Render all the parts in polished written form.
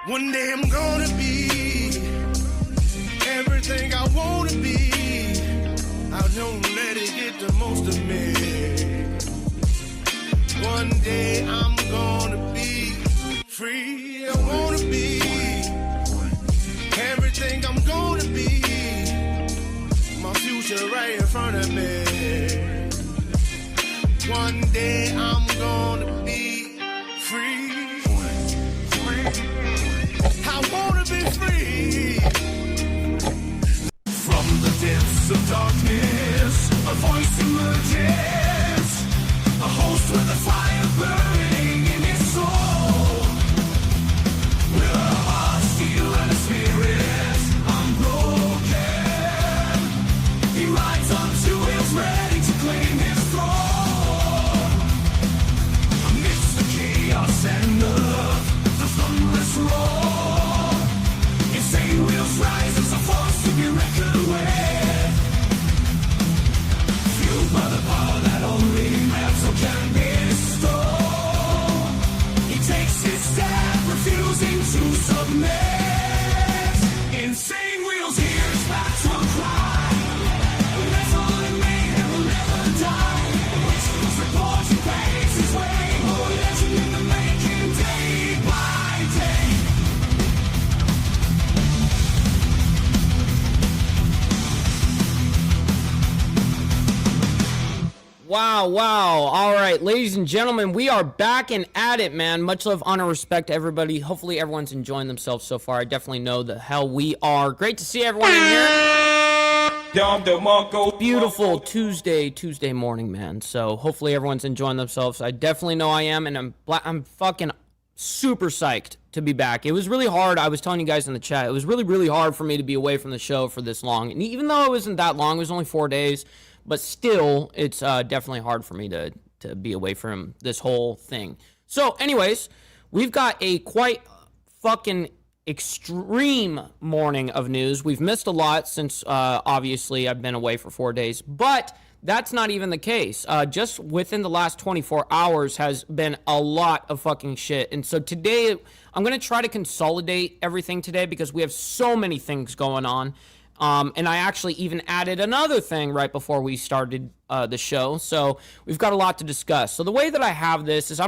One day I'm gonna be everything I wanna be. I don't let it get the most of me. One day I'm gonna be free. I wanna be everything I'm gonna be. My future right in front of me. One day I'm gonna be free. I wanna be free. From the depths of darkness, a voice emerges. A host with a fire burning in his soul. With a heart steel and a spirit unbroken. He rides on two wheels ready to claim his throne. Amidst the chaos and the thunderous roar, insane wheels rise as a force to be reckoned with. Fueled by the power that only metal can bestow. He takes his stand, refusing to submit. Insane wheels hear his battle cry. Metal and mayhem will never die. Whistles report and paves his way. More legend in the making, day by day. Wow. All right, ladies and gentlemen, we are back and at it, man. Much love, honor, respect to everybody. Hopefully everyone's enjoying themselves so far. I definitely know the hell we are. Great to see everyone in here. Beautiful Tuesday morning, man. So hopefully everyone's enjoying themselves. I definitely know I am, and I'm fucking super psyched to be back. It was really hard. I was telling you guys in the chat, it was really hard for me to be away from the show for this long. And even though it wasn't that long, it was only 4 days. But still, it's definitely hard for me to be away from this whole thing. So, anyways, we've got a quite fucking extreme morning of news. We've missed a lot since, obviously, I've been away for 4 days. But that's not even the case. Just within the last 24 hours has been a lot of fucking shit. And so today, I'm going to try to consolidate everything today because we have so many things going on. And I actually even added another thing right before we started the show. So we've got a lot to discuss. So the way that I have this is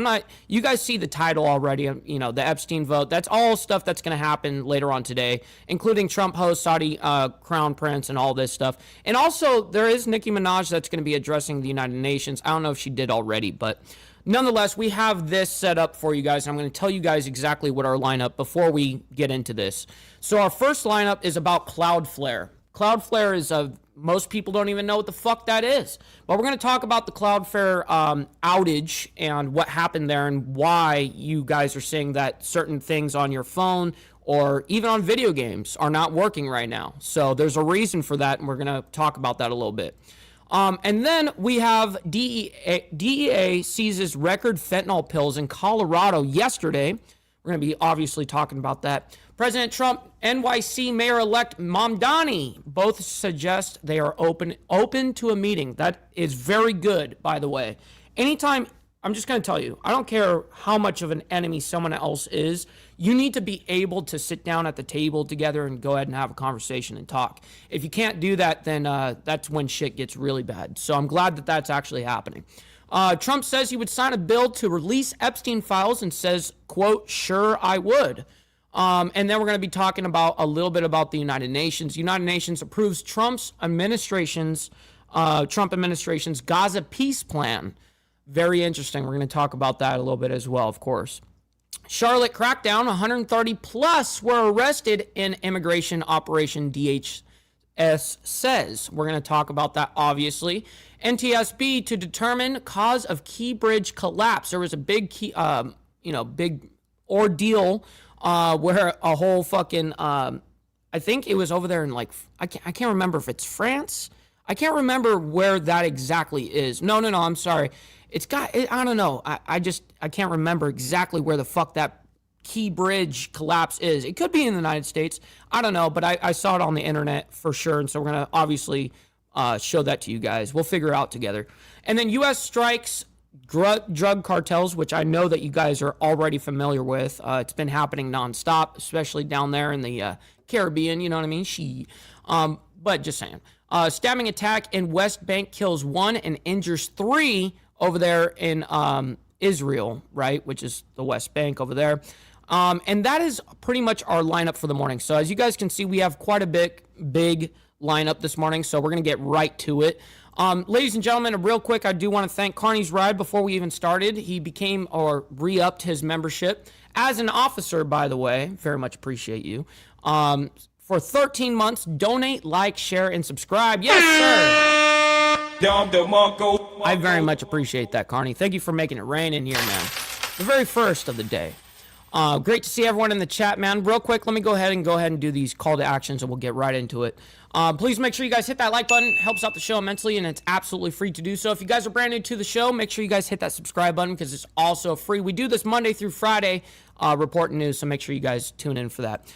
you guys see the title already, the Epstein vote. That's all stuff that's going to happen later on today, including Trump host, Saudi crown prince, and all this stuff. And also there is Nicki Minaj that's going to be addressing the United Nations. I don't know if she did already, but nonetheless, we have this set up for you guys. I'm going to tell you guys exactly what our lineup before we get into this. So our first lineup is about Cloudflare. Cloudflare is most people don't even know what the fuck that is. But we're going to talk about the Cloudflare outage and what happened there and why you guys are seeing that certain things on your phone or even on video games are not working right now. So there's a reason for that, and we're going to talk about that a little bit. And then we have DEA seizes record fentanyl pills in Colorado yesterday. We're going to be obviously talking about that. President Trump, NYC Mayor-elect Mamdani both suggest they are open to a meeting. That is very good, by the way. Anytime, I'm just going to tell you, I don't care how much of an enemy someone else is, you need to be able to sit down at the table together and go ahead and have a conversation and talk. If you can't do that, then that's when shit gets really bad. So I'm glad that that's actually happening. Trump says he would sign a bill to release Epstein files and says, quote, sure, I would. And then we're going to be talking about a little bit about the United Nations. United Nations approves Trump administration's Gaza peace plan. Very interesting. We're going to talk about that a little bit as well, of course. Charlotte crackdown, 130 plus were arrested in immigration operation DHS says. We're going to talk about that, obviously. NTSB to determine cause of Key Bridge collapse. There was a big big ordeal where a whole fucking, I think it was over there in I can't remember if it's France. I can't remember where that exactly is. No, I'm sorry. I don't know. I can't remember exactly where the fuck that Key Bridge collapse is. It could be in the United States. I don't know, but I saw it on the internet for sure. And so we're going to obviously show that to you guys. We'll figure it out together. And then U.S. strikes drug cartels, which I know that you guys are already familiar with. It's been happening nonstop, especially down there in the Caribbean. You know what I mean? But just saying. Stabbing attack in West Bank kills 1 and injures 3 over there in Israel, right? Which is the West Bank over there. And that is pretty much our lineup for the morning. So as you guys can see, we have quite a big lineup this morning. So we're going to get right to it. Ladies and gentlemen, real quick, I do want to thank Carney's Ride before we even started. He became or re-upped his membership as an officer, by the way. Very much appreciate you. For 13 months, donate, like, share, and subscribe. Yes, sir. I very much appreciate that, Carney. Thank you for making it rain in here, man. The very first of the day. Great to see everyone in the chat, man. Real quick, let me go ahead and do these call to actions, and we'll get right into it. Please make sure you guys hit that like button. It helps out the show immensely, and it's absolutely free to do so. If you guys are brand new to the show, make sure you guys hit that subscribe button because it's also free. We do this Monday through Friday, reporting news, so make sure you guys tune in for that.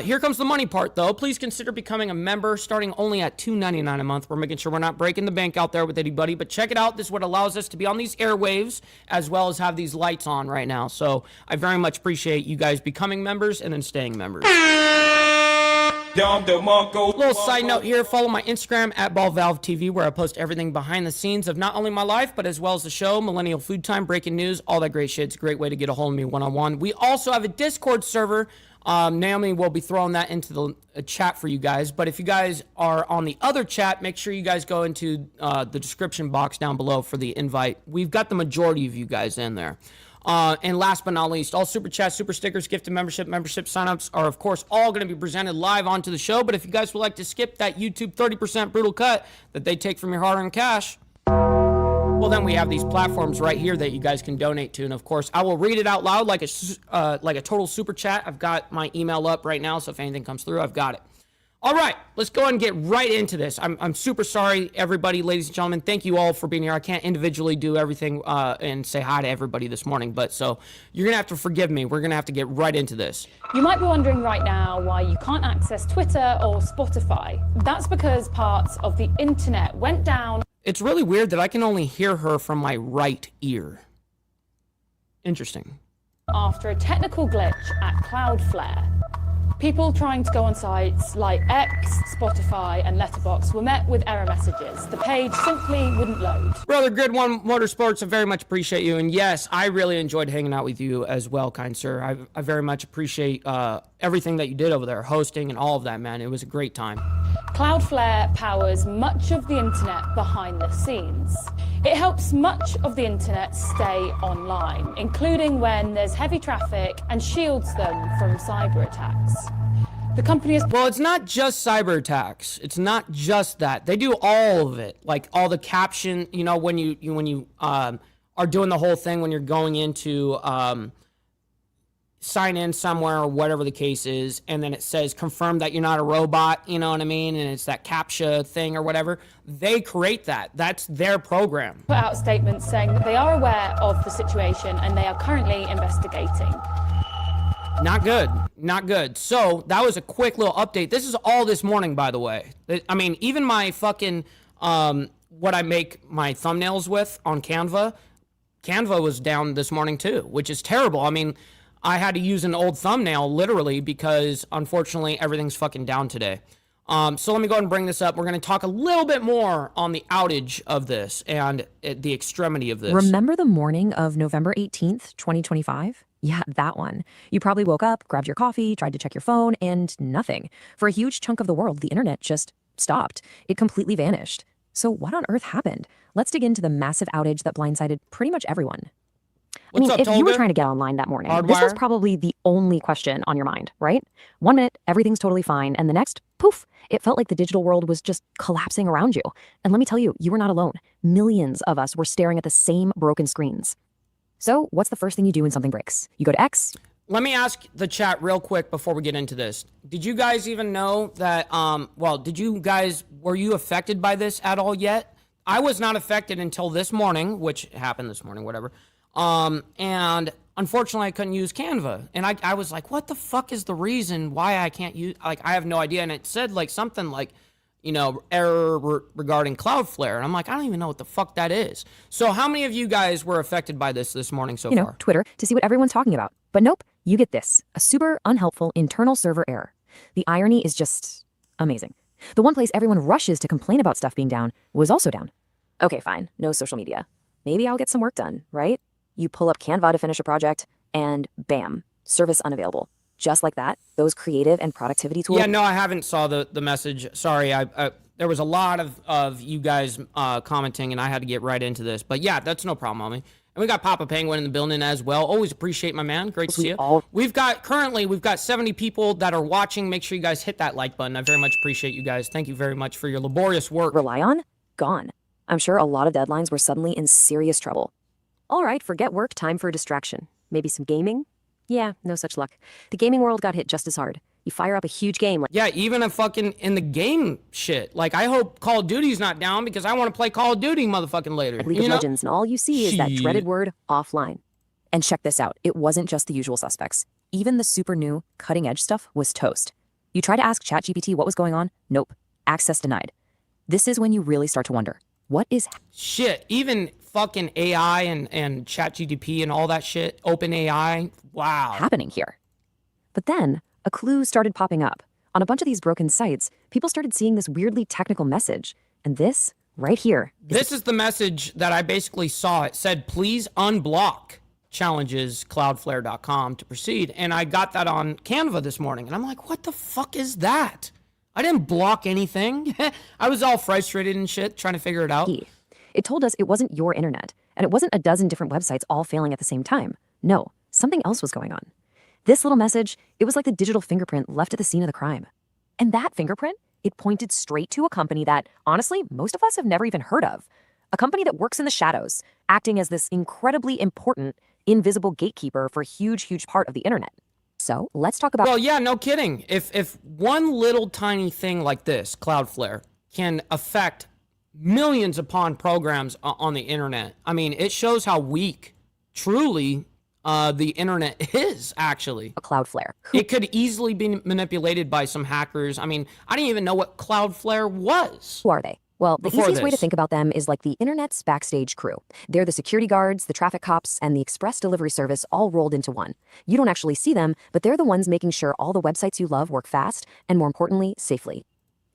Here comes the money part, though. Please consider becoming a member starting only at $2.99 a month. We're making sure we're not breaking the bank out there with anybody, but check it out. This is what allows us to be on these airwaves as well as have these lights on right now. So I very much appreciate you guys becoming members and then staying members. Little side note here, follow my Instagram at BallValveTV, where I post everything behind the scenes of not only my life, but as well as the show, Millennial Food Time, breaking news, all that great shit. It's a great way to get a hold of me one-on-one. We also have a Discord server. Naomi will be throwing that into the chat for you guys. But if you guys are on the other chat, make sure you guys go into the description box down below for the invite. We've got the majority of you guys in there. And last but not least, all super chats, super stickers, gifted membership signups are, of course, all going to be presented live onto the show. But if you guys would like to skip that YouTube 30% brutal cut that they take from your hard-earned cash, well, then we have these platforms right here that you guys can donate to. And, of course, I will read it out loud like a total super chat. I've got my email up right now, so if anything comes through, I've got it. All right, let's go ahead and get right into this. I'm super sorry, everybody, ladies and gentlemen. Thank you all for being here. I can't individually do everything and say hi to everybody this morning, but so you're going to have to forgive me. We're going to have to get right into this. You might be wondering right now why you can't access Twitter or Spotify. That's because parts of the internet went down. It's really weird that I can only hear her from my right ear. Interesting. After a technical glitch at Cloudfare. People trying to go on sites like X, Spotify, and Letterboxd were met with error messages. The page simply wouldn't load. Brother Good One Motorsports, I very much appreciate you. And yes, I really enjoyed hanging out with you as well, kind sir. I very much appreciate everything that you did over there, hosting and all of that, man. It was a great time. Cloudflare powers much of the internet behind the scenes. It helps much of the internet stay online, including when there's heavy traffic, and shields them from cyber attacks. The company is... Well, it's not just cyber attacks. It's not just that. They do all of it. Like all the caption, you know, when you are doing the whole thing when you're going into sign in somewhere or whatever the case is, and then it says confirm that you're not a robot, you know what I mean? And it's that CAPTCHA thing or whatever. They create that. That's their program. Put out statements saying that they are aware of the situation and they are currently investigating. Not good. Not good. So that was a quick little update. This is all this morning, by the way. I mean, even my fucking, what I make my thumbnails with on Canva was down this morning too, which is terrible. I mean, I had to use an old thumbnail literally because unfortunately everything's fucking down today. So let me go ahead and bring this up. We're going to talk a little bit more on the outage of this and the extremity of this. Remember the morning of November 18th, 2025? Yeah, that one. You probably woke up, grabbed your coffee, tried to check your phone, and nothing. For a huge chunk of the world, the internet just stopped. It completely vanished. So what on earth happened? Let's dig into the massive outage that blindsided pretty much everyone. What's up, if Tolga? you were trying to get online that morning, Hardwire? This was probably the only question on your mind, right? 1 minute, everything's totally fine, and the next, poof, it felt like the digital world was just collapsing around you. And let me tell you, you were not alone. Millions of us were staring at the same broken screens. So what's the first thing you do when something breaks? You go to X. Let me ask the chat real quick before we get into this. Did you guys even know that, were you affected by this at all yet? I was not affected until this morning, which happened this morning, whatever. And unfortunately I couldn't use Canva. And I was like, what the fuck is the reason why I can't use, like, I have no idea. And it said like something like, error regarding Cloudflare. And I'm like, I don't even know what the fuck that is. So how many of you guys were affected by this morning so far? Twitter to see what everyone's talking about. But nope, you get this, a super unhelpful internal server error. The irony is just amazing. The one place everyone rushes to complain about stuff being down was also down. Okay, fine, no social media. Maybe I'll get some work done, right? You pull up Canva to finish a project, and bam, service unavailable. Just like that, those creative and productivity tools. Yeah, no, I haven't saw the message. Sorry, there was a lot of you guys commenting, and I had to get right into this. But yeah, that's no problem, homie. And we got Papa Penguin in the building as well. Always appreciate my man. Great to see you. We've got 70 people that are watching. Make sure you guys hit that like button. I very much appreciate you guys. Thank you very much for your laborious work. Rely on? Gone. I'm sure a lot of deadlines were suddenly in serious trouble. All right, forget work, time for a distraction. Maybe some gaming? Yeah, no such luck. The gaming world got hit just as hard. You fire up a huge game like... Yeah, even a fucking in the game shit. Like, I hope Call of Duty's not down because I want to play Call of Duty motherfucking later. League of Legends, and all you see is that dreaded word, offline. And check this out. It wasn't just the usual suspects. Even the super new, cutting-edge stuff was toast. You try to ask ChatGPT what was going on? Nope. Access denied. This is when you really start to wonder, what is... Shit, even fucking AI and ChatGPT and all that shit, OpenAI, wow. Happening here. But then, a clue started popping up. On a bunch of these broken sites, people started seeing this weirdly technical message. And this, right here. This is the message that I basically saw. It said, please unblock challenges cloudflare.com to proceed. And I got that on Canva this morning. And I'm like, what the fuck is that? I didn't block anything. I was all frustrated and shit, trying to figure it out. It told us it wasn't your internet. And it wasn't a dozen different websites all failing at the same time. No, something else was going on. This little message, it was like the digital fingerprint left at the scene of the crime. And that fingerprint, it pointed straight to a company that, honestly, most of us have never even heard of. A company that works in the shadows, acting as this incredibly important, invisible gatekeeper for a huge, huge part of the internet. So let's talk about... Well, yeah, no kidding. If one little tiny thing like this, Cloudflare, can affect millions upon programs on the internet, I mean, it shows how weak, truly, the internet is, actually. A Cloudflare. It could easily be manipulated by some hackers. I mean, I didn't even know what Cloudflare was. Who are they? Well, the easiest way to think about them is like the internet's backstage crew. They're the security guards, the traffic cops, and the express delivery service all rolled into one. You don't actually see them, but they're the ones making sure all the websites you love work fast, and more importantly, safely.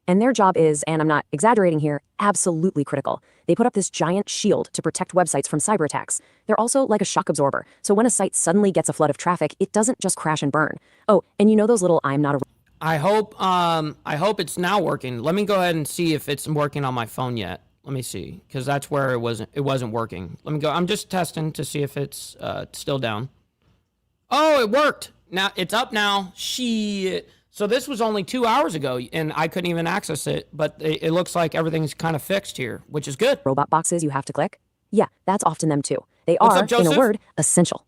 And their job is, and I'm not exaggerating here, absolutely critical. They put up this giant shield to protect websites from cyber attacks. They're also like a shock absorber, so when a site suddenly gets a flood of traffic, it doesn't just crash and burn. Oh, and you know those little I'm not a... I hope it's now working. Let me go ahead and see if it's working on my phone yet. Let me see, because that's where it wasn't working. Let me go. I'm just testing to see if it's still down. Oh, it worked. Now it's up now. Shit. So this was only 2 hours ago, and I couldn't even access it, but it looks like everything's kind of fixed here, which is good. Robot boxes you have to click? Yeah, that's often them too. They are, in a word, essential.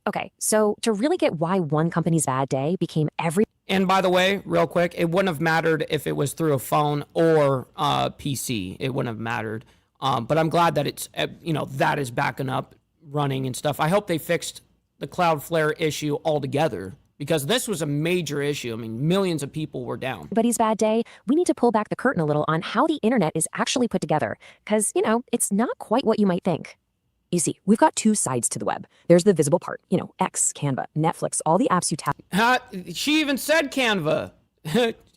Okay, so to really get why one company's bad day became every... And by the way, real quick, it wouldn't have mattered if it was through a phone or PC. It wouldn't have mattered. But I'm glad that it's, that is backing up, running and stuff. I hope they fixed the Cloudflare issue altogether, because this was a major issue. I mean, millions of people were down. Everybody's bad day. We need to pull back the curtain a little on how the internet is actually put together, because, it's not quite what you might think. You see, we've got two sides to the web. There's the visible part, X, Canva, Netflix, all the apps you tap. She even said Canva.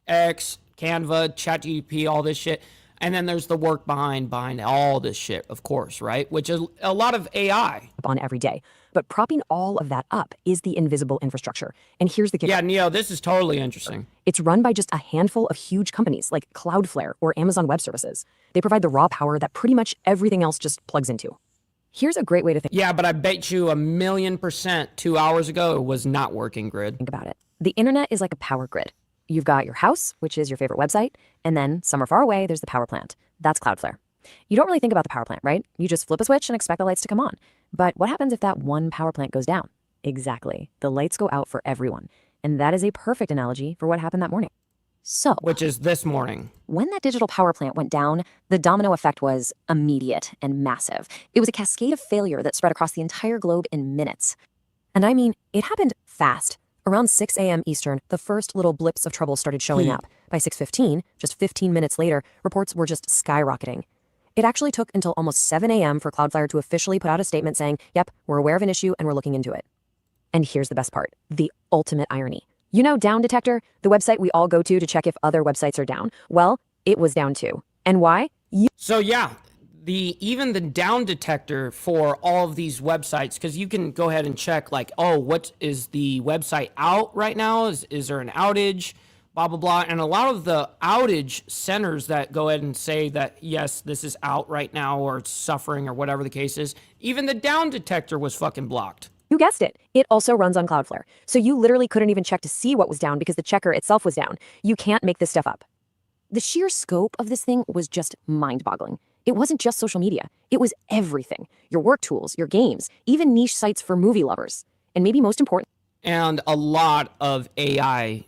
X, Canva, ChatGPT, all this shit. And then there's the work behind all this shit, of course, right? Which is a lot of AI. On every day. But propping all of that up is the invisible infrastructure. And here's the kicker. Yeah, Neo, this is totally interesting. It's run by just a handful of huge companies like Cloudflare or Amazon Web Services. They provide the raw power that pretty much everything else just plugs into. Here's a great way to think. Yeah, but I bet you 1,000,000% 2 hours ago it was not working, Grid. Think about it. The internet is like a power grid. You've got your house, which is your favorite website, and then somewhere far away, there's the power plant. That's Cloudflare. You don't really think about the power plant, right? You just flip a switch and expect the lights to come on. But what happens if that one power plant goes down? Exactly. The lights go out for everyone. And that is a perfect analogy for what happened that morning. So, which is this morning. When that digital power plant went down, the domino effect was immediate and massive. It was a cascade of failure that spread across the entire globe in minutes. And I mean, it happened fast. Around 6 a.m. Eastern, the first little blips of trouble started showing up. By 6:15, just 15 minutes later, reports were just skyrocketing. It actually took until almost 7 a.m. for Cloudflare to officially put out a statement saying, yep, we're aware of an issue and we're looking into it. And here's the best part, the ultimate irony. You know Down Detector, the website we all go to check if other websites are down? Well, it was down too. And why? So yeah, even the down detector for all of these websites, because you can go ahead and check like, oh, what is the website out right now? Is there an outage? Blah, blah, blah. And a lot of the outage centers that go ahead and say that, yes, this is out right now or it's suffering or whatever the case is, even the down detector was fucking blocked. You guessed it. It also runs on Cloudflare. So you literally couldn't even check to see what was down because the checker itself was down. You can't make this stuff up. The sheer scope of this thing was just mind-boggling. It wasn't just social media. It was everything. Your work tools, your games, even niche sites for movie lovers. And maybe most important. And a lot of AI,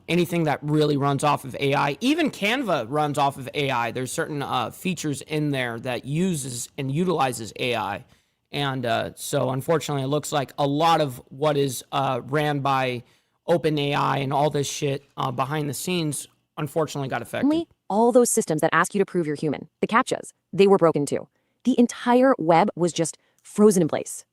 anything that really runs off of AI, even Canva runs off of AI. There's certain features in there that uses and utilizes AI. And so unfortunately, it looks like a lot of what is ran by OpenAI and all this shit behind the scenes, unfortunately got affected. Only all those systems that ask you to prove you're human, the CAPTCHAs, they were broken too. The entire web was just frozen in place.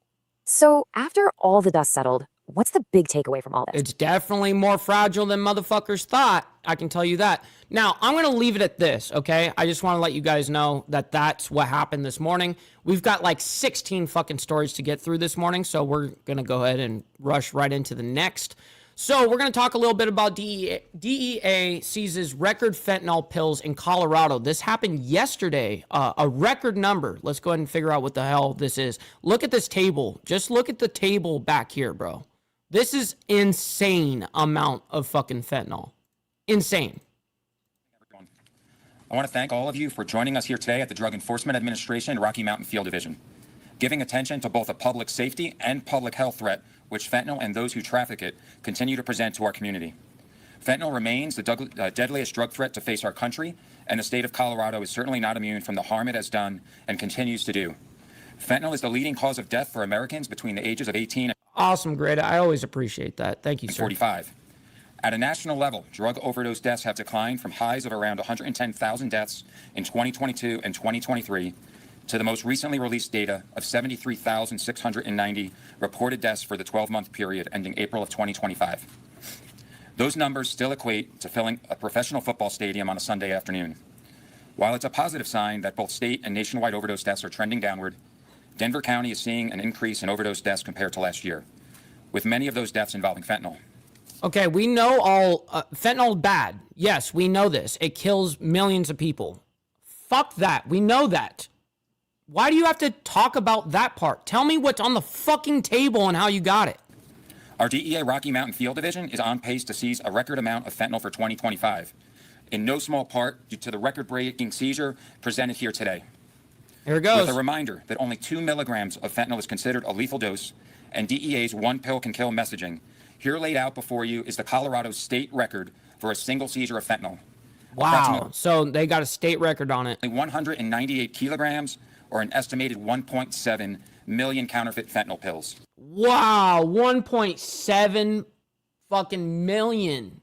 So after all the dust settled, what's the big takeaway from all this? It's definitely more fragile than motherfuckers thought. I can tell you that. Now, I'm going to leave it at this, okay? I just want to let you guys know that that's what happened this morning. We've got like 16 fucking stories to get through this morning, so we're going to go ahead and rush right into the next. So we're going to talk a little bit about DEA. DEA seizes record fentanyl pills in Colorado. This happened yesterday, a record number. Let's go ahead and figure out what the hell this is. Look at this table. Just look at the table back here, bro. This is insane amount of fucking fentanyl. Insane. I want to thank all of you for joining us here today at the Drug Enforcement Administration Rocky Mountain Field Division, giving attention to both a public safety and public health threat which fentanyl and those who traffic it continue to present to our community. Fentanyl remains the deadliest drug threat to face our country, and the state of Colorado is certainly not immune from the harm it has done and continues to do. Fentanyl is the leading cause of death for Americans between the ages of 18 Awesome, Greta. I always appreciate that. Thank you, and sir. 45. At a national level, drug overdose deaths have declined from highs of around 110,000 deaths in 2022 and 2023 to the most recently released data of 73,690 reported deaths for the 12-month period ending April of 2025. Those numbers still equate to filling a professional football stadium on a Sunday afternoon. While it's a positive sign that both state and nationwide overdose deaths are trending downward, Denver County is seeing an increase in overdose deaths compared to last year, with many of those deaths involving fentanyl. Okay, we know all fentanyl bad. Yes, we know this. It kills millions of people. Fuck that. We know that. Why do you have to talk about that part? Tell me what's on the fucking table and how you got it. Our DEA Rocky Mountain Field Division is on pace to seize a record amount of fentanyl for 2025, in no small part due to the record-breaking seizure presented here today. Here it goes. With a reminder that only 2 milligrams of fentanyl is considered a lethal dose, and DEA's one pill can kill messaging. Here laid out before you is the Colorado state record for a single seizure of fentanyl. Wow. So they got a state record on it. 198 kilograms, or an estimated 1.7 million counterfeit fentanyl pills. Wow. 1.7 fucking million.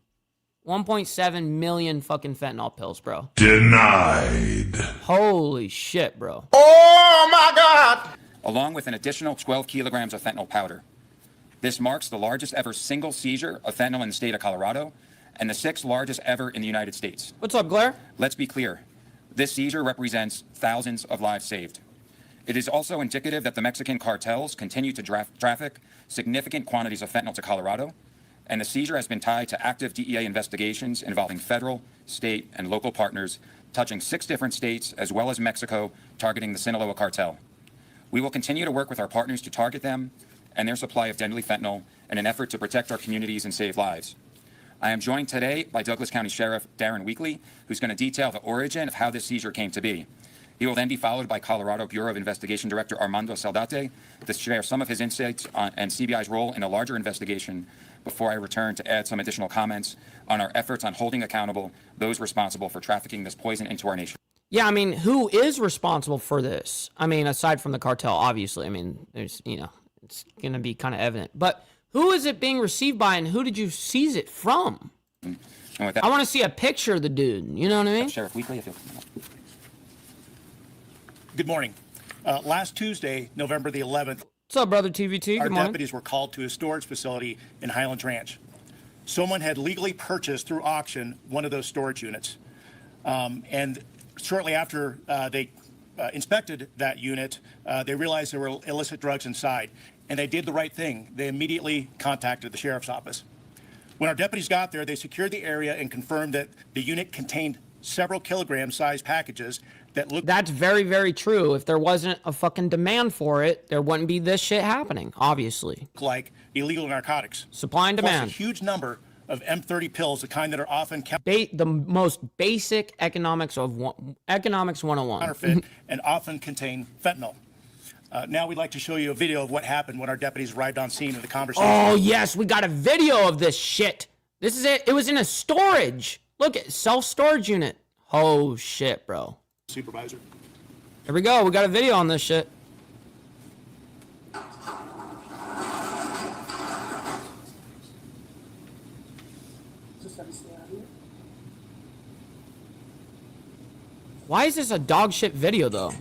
1.7 million fucking fentanyl pills, bro. Denied. Holy shit, bro. Oh my God! Along with an additional 12 kilograms of fentanyl powder. This marks the largest ever single seizure of fentanyl in the state of Colorado and the 6th largest ever in the United States. What's up, Blair? Let's be clear. This seizure represents thousands of lives saved. It is also indicative that the Mexican cartels continue to traffic significant quantities of fentanyl to Colorado, and the seizure has been tied to active DEA investigations involving federal, state, and local partners touching 6 different states as well as Mexico targeting the Sinaloa cartel. We will continue to work with our partners to target them and their supply of deadly fentanyl in an effort to protect our communities and save lives. I am joined today by Douglas County Sheriff Darren Weekly, who's going to detail the origin of how this seizure came to be. He will then be followed by Colorado Bureau of Investigation Director Armando Saldate to share some of his insights on and CBI's role in a larger investigation before I return to add some additional comments on our efforts on holding accountable those responsible for trafficking this poison into our nation. Yeah, I mean, who is responsible for this? I mean, aside from the cartel, obviously. I mean, there's, it's going to be kind of evident. But Who is it being received by, and who did you seize it from? And with that, I want to see a picture of the dude. You know what I mean? Sheriff Weekly, if you'll... Good morning. Last Tuesday, November the 11th, What's up, brother TVT? our Good morning. deputies were called to a storage facility in Highlands Ranch. Someone had legally purchased through auction one of those storage units. And shortly after they inspected that unit, they realized there were illicit drugs inside. And they did the right thing. They immediately contacted the sheriff's office. When our deputies got there, they secured the area and confirmed that the unit contained several kilogram-sized packages that looked That's very, very true. If there wasn't a fucking demand for it, there wouldn't be this shit happening, obviously. like illegal narcotics. Supply and Plus demand. a huge number of M30 pills, the kind that are often The most basic economics 101. counterfeit and often contain fentanyl. Now we'd like to show you a video of what happened when our deputies arrived on scene in the conversation. Oh, yes, we got a video of this shit. This is it. It was in a storage. Look at self-storage unit. Oh, shit, bro. Supervisor. Here we go. We got a video on this shit. Why is this a dog shit video, though?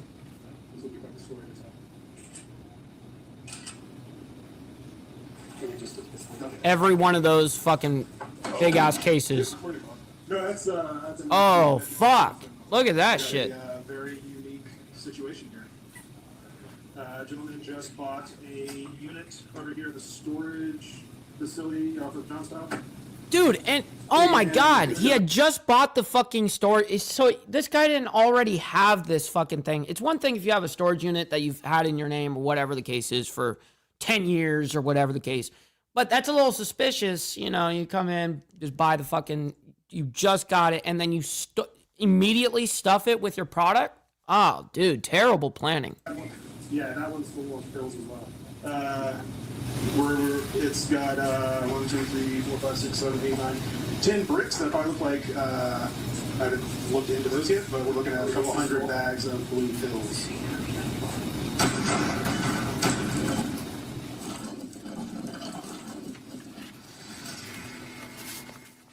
Every one of those fucking big ass cases. No, that's Oh, fuck. Look at that shit. a very unique situation here. Gentleman just bought a unit over here at the storage facility off of Johnstown. Dude, and oh my god, he had just bought the fucking storage. So this guy didn't already have this fucking thing. It's one thing if you have a storage unit that you've had in your name or whatever the case is for 10 years or whatever the case. But that's a little suspicious. You know, you come in, just buy the fucking, you just got it, and then you immediately stuff it with your product. Oh, dude, terrible planning. Yeah, that one's full of pills as well. It's got 1, 2, 3, 4, 5, 6, 7, 8, 9, 10 bricks that probably look like I haven't looked into those yet, but we're looking at a couple hundred bags of blue pills.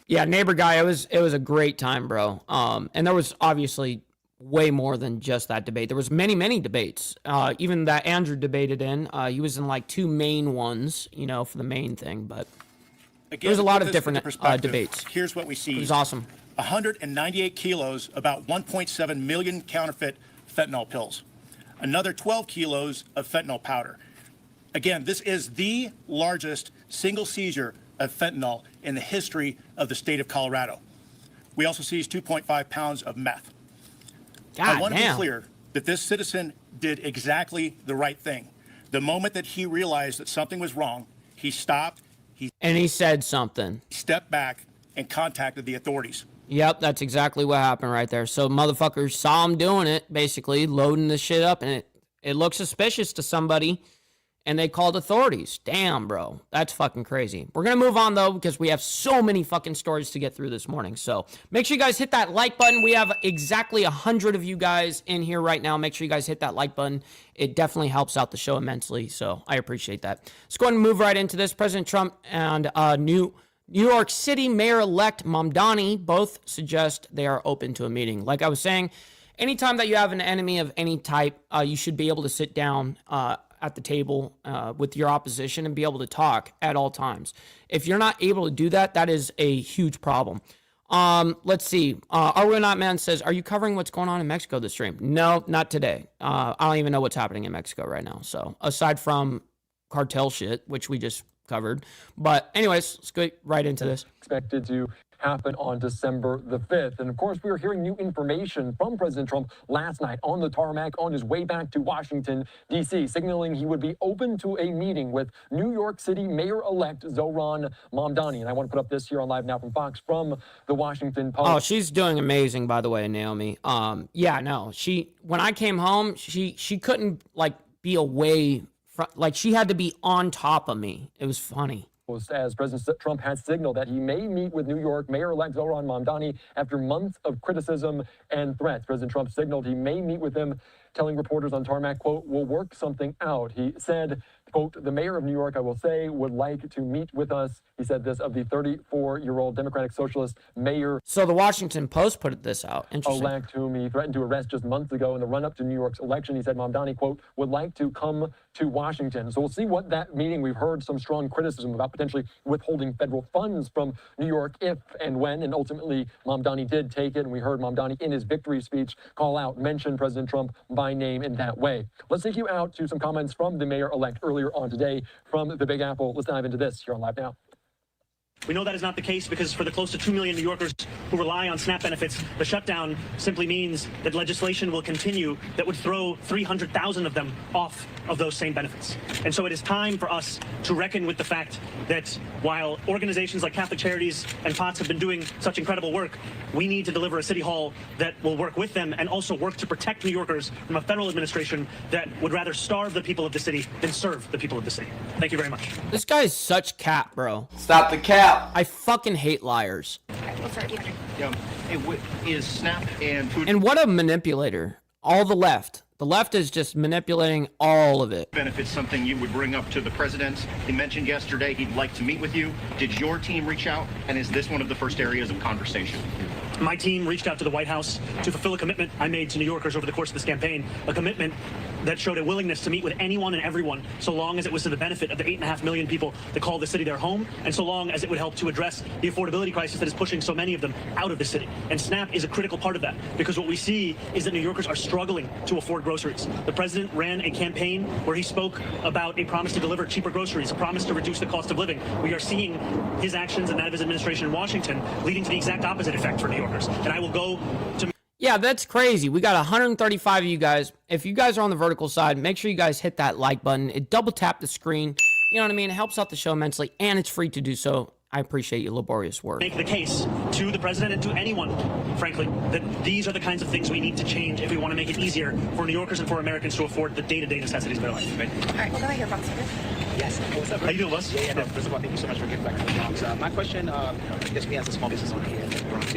Yeah, neighbor guy, it was a great time, bro. And there was obviously way more than just that debate. There was many debates. Even that Andrew debated in. He was in like 2 main ones, you know, for the main thing. But Again, there's a to lot put of this different into perspective, debates. Here's what we see. It was awesome. 198 kilos, about 1.7 million counterfeit fentanyl pills. Another 12 kilos of fentanyl powder. Again, this is the largest single seizure of fentanyl in the history of the state of Colorado. We also seized 2.5 pounds of meth. I God want to damn. be clear that this citizen did exactly the right thing. The moment that he realized that something was wrong, he stopped, he And he said something. stepped back, and contacted the authorities. Yep, that's exactly what happened right there. So motherfuckers saw him doing it, basically loading the shit up, and it looked suspicious to somebody, and they called authorities. Damn, bro, that's fucking crazy. We're gonna move on though because we have so many fucking stories to get through this morning. So make sure you guys hit that like button. We have exactly 100 of you guys in here right now. Make sure you guys hit that like button. It definitely helps out the show immensely. So I appreciate that. Let's go ahead and move right into this. President Trump and New York City Mayor-elect Mamdani both suggest they are open to a meeting. Like I was saying, anytime that you have an enemy of any type, you should be able to sit down at the table with your opposition and be able to talk at all times. If you're not able to do that, that is a huge problem. Let's see. Are We Not Man says, are you covering what's going on in Mexico this stream? No, not today. I don't even know what's happening in Mexico right now. So aside from cartel shit, which we just covered. But anyways, let's go right into this. Expected to happen on December the 5th. And of course, we are hearing new information from President Trump last night on the tarmac on his way back to Washington, D.C., signaling he would be open to a meeting with New York City Mayor-elect Zohran Mamdani. And I want to put up this here on Live Now from Fox from the Washington Post. Oh, she's doing amazing, by the way, Naomi. Yeah, no, when I came home, she couldn't like be away from, like she had to be on top of me. It was funny. As President Trump has signaled that he may meet with New York Mayor-elect Zohran Mamdani after months of criticism and threats. President Trump signaled he may meet with him, telling reporters on tarmac, quote, "We'll work something out." He said the Quote, the mayor of New York, I will say, would like to meet with us. He said this of the 34-year-old Democratic Socialist mayor. So the Washington Post put this out. Interesting. Elect, whom he threatened to arrest just months ago in the run-up to New York's election. He said Mamdani, quote, would like to come to Washington. So we'll see what that meeting. We've heard some strong criticism about potentially withholding federal funds from New York if and when, and ultimately Mamdani did take it. And we heard Mamdani in his victory speech mention President Trump by name in that way. Let's take you out to some comments from the mayor-elect earlier on today from the Big Apple. Let's dive into this here on Live Now. We know that is not the case because for the close to 2 million New Yorkers who rely on SNAP benefits, the shutdown simply means that legislation will continue that would throw 300,000 of them off of those same benefits. And so it is time for us to reckon with the fact that while organizations like Catholic Charities and POTS have been doing such incredible work, we need to deliver a city hall that will work with them and also work to protect New Yorkers from a federal administration that would rather starve the people of the city than serve the people of the city. Thank you very much. This guy is such cap, bro. Stop the cap. I fucking hate liars. Is SNAP and food And what a manipulator. All the left. The left is just manipulating all of it. benefits something you would bring up to the president? He mentioned yesterday he'd like to meet with you. Did your team reach out? And is this one of the first areas of conversation? My team reached out to the White House to fulfill a commitment I made to New Yorkers over the course of this campaign, a commitment that showed a willingness to meet with anyone and everyone, so long as it was to the benefit of the 8.5 million people that call the city their home, and so long as it would help to address the affordability crisis that is pushing so many of them out of the city. And SNAP is a critical part of that, because what we see is that New Yorkers are struggling to afford groceries. The president ran a campaign where he spoke about a promise to deliver cheaper groceries, a promise to reduce the cost of living. We are seeing his actions and that of his administration in Washington leading to the exact opposite effect for New Yorkers. And I will go to... Yeah, that's crazy. We got 135 of you guys. If you guys are on the vertical side, make sure you guys hit that like button. It double tap the screen. You know what I mean? It helps out the show immensely, and it's free to do so. I appreciate your laborious work. Make the case to the president and to anyone, frankly, that these are the kinds of things we need to change if we want to make it easier for New Yorkers and for Americans to afford the day-to-day necessities of their life. Right? All right, well, go ahead here, Fox. Yes. What's up? How you doing, Buzz? Yeah, no, first of all, thank you so much for getting back to the Bronx. My question, just me as a small business owner here in the Bronx,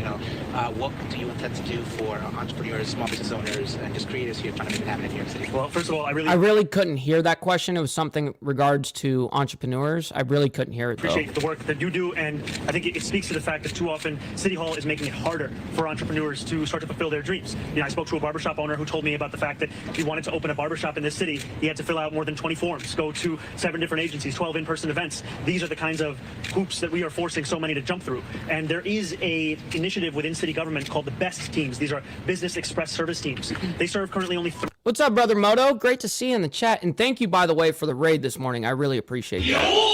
what do you intend to do for entrepreneurs, small business owners, and just creators here trying to make it happen in New York City? Well, first of all, I really couldn't hear that question. It was something regards to entrepreneurs. I really couldn't hear it, though. Appreciate the work that you do, and I think it speaks to the fact that too often City Hall is making it harder for entrepreneurs to start to fulfill their dreams. I spoke to a barbershop owner who told me about the fact that if he wanted to open a barbershop in this city, he had to fill out more than 20 forms, go to 7 different agencies, 12 in-person events. These are the kinds of hoops that we are forcing so many to jump through. And there is a initiative within city government called the BEST teams. These are Business Express Service teams. They serve currently only 3. What's up, Brother Moto? Great to see you in the chat. And thank you, by the way, for the raid this morning. I really appreciate that.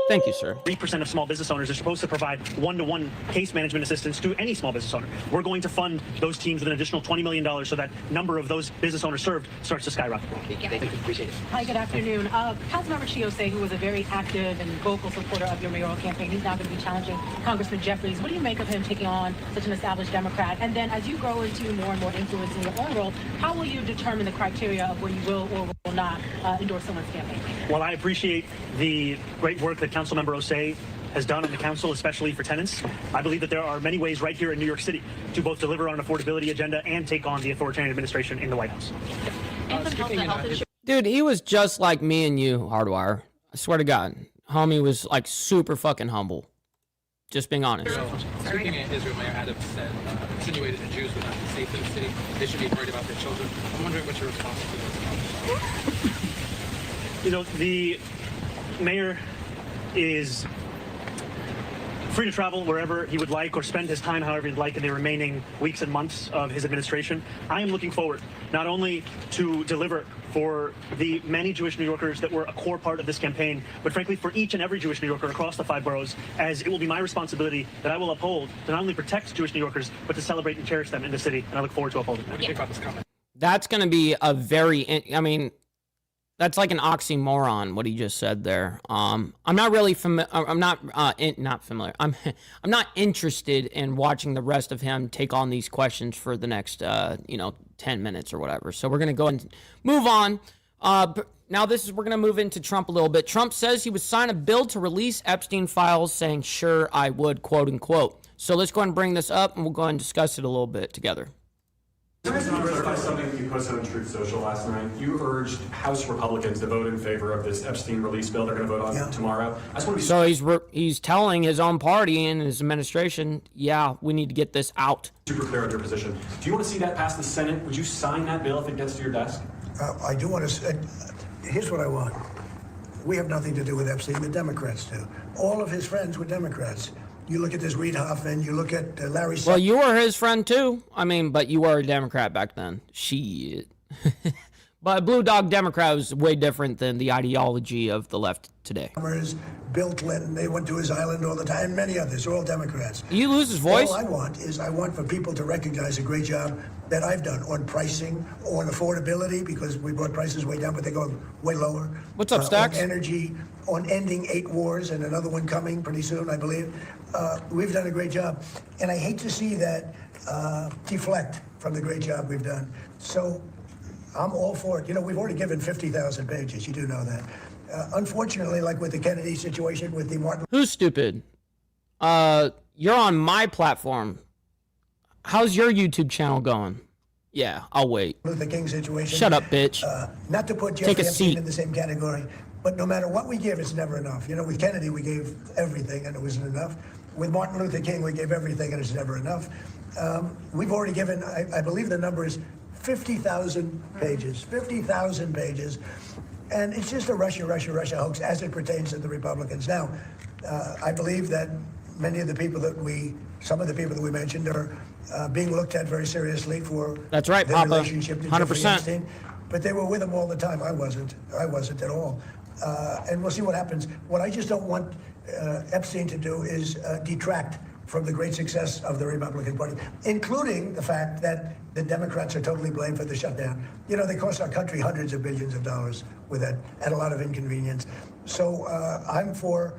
Thank you, sir. 3% of small business owners are supposed to provide one-to-one case management assistance to any small business owner. We're going to fund those teams with an additional $20 million so that number of those business owners served starts to skyrocket. Thank you. Appreciate it. Hi, good afternoon. Councilmember Chiose, who was a very active and vocal supporter of your mayoral campaign, he's now going to be challenging Congressman Jeffries. What do you make of him taking on such an established Democrat? And then as you grow into more and more influence in your own role, how will you determine the criteria of where you will or will not endorse someone's campaign? Well, I appreciate the great work that Councilmember Osei has done on the council, especially for tenants. I believe that there are many ways right here in New York City to both deliver on an affordability agenda and take on the authoritarian administration in the White House. Dude, he was just like me and you, Hardwire. I swear to God. Homie was like super fucking humble. Just being honest. Speaking in Israel, Mayor Adams said, insinuated the Jews would not be safe in the city. They should be worried about their children. I'm wondering what your response to this. The mayor is free to travel wherever he would like or spend his time however he'd like in the remaining weeks and months of his administration. I am looking forward not only to deliver for the many Jewish New Yorkers that were a core part of this campaign, but frankly for each and every Jewish New Yorker across the 5 boroughs, as it will be my responsibility that I will uphold to not only protect Jewish New Yorkers, but to celebrate and cherish them in the city, and I look forward to upholding that. What do you think about this comment? That's going to be a very, that's like an oxymoron, what he just said there. I'm not really familiar. I'm not familiar. I'm not interested in watching the rest of him take on these questions for the next, 10 minutes or whatever. So we're going to go and move on. Now we're going to move into Trump a little bit. Trump says he would sign a bill to release Epstein files, saying, sure, I would, quote unquote. So let's go ahead and bring this up and we'll go ahead and discuss it a little bit together. Can I verify something with you, posted on Truth Social last night, you urged House Republicans to vote in favor of this Epstein release bill they're going to vote on tomorrow. I just want to be he's telling his own party and his administration, yeah, we need to get this out. Super clear on your position. Do you want to see that pass the Senate? Would you sign that bill if it gets to your desk? I do want to. Here's what I want. We have nothing to do with Epstein. The Democrats do. All of his friends were Democrats. You look at this Reid Hoffman. You look at Larry. Well, you were his friend too. I mean, but you were a Democrat back then. Shit. But Blue Dog Democrat was way different than the ideology of the left today. Bill Clinton, they went to his island all the time, and many others, they're all Democrats. You lose his voice? All I want for people to recognize a great job that I've done on pricing, on affordability, because we brought prices way down, but they go way lower. What's up, Stacks? On energy, on ending 8 wars, and another one coming pretty soon, I believe. We've done a great job. And I hate to see that deflect from the great job we've done. So I'm all for it. You know, we've already given 50,000 pages. You do know that. Unfortunately, like with the Kennedy situation, with the Martin... Who's stupid? You're on my platform. How's your YouTube channel going? Yeah, I'll wait. Luther King situation. Shut up, bitch. Not to put Jeffrey Epstein in the same category, but no matter what we give, it's never enough. You know, with Kennedy, we gave everything, and it wasn't enough. With Martin Luther King, we gave everything, and it's never enough. We've already given, I believe the number is 50,000 pages. 50,000 pages. And it's just a Russia hoax as it pertains to the Republicans. Now, I believe that some of the people that we mentioned are being looked at very seriously for that's right, their Papa. relationship to 100%. Jeffrey Epstein. But they were with him all the time. I wasn't at all. And we'll see what happens. What I just don't want Epstein to do is detract from the great success of the Republican Party, including the fact that the Democrats are totally blamed for the shutdown. You know, they cost our country hundreds of billions of dollars with that, at a lot of inconvenience. So I'm for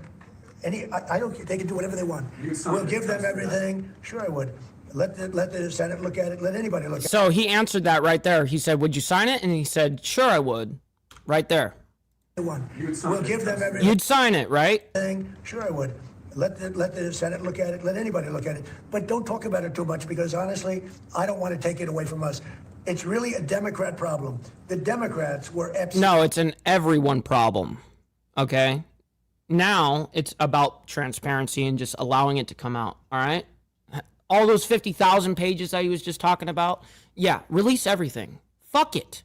any. I don't. They can do whatever they want. We'll give them everything. Sure, I would. Let the Senate look at it. Let anybody look at it. So he answered that right there. He said, "Would you sign it?" And he said, "Sure, I would." Right there. We'll give them everything. You'd sign it, right? Sure, I would. Let the Senate look at it. Let anybody look at it. But don't talk about it too much because, honestly, I don't want to take it away from us. It's really a Democrat problem. The Democrats were Epstein. No, it's an everyone problem, okay? Now it's about transparency and just allowing it to come out, all right? All those 50,000 pages that he was just talking about, yeah, release everything. Fuck it.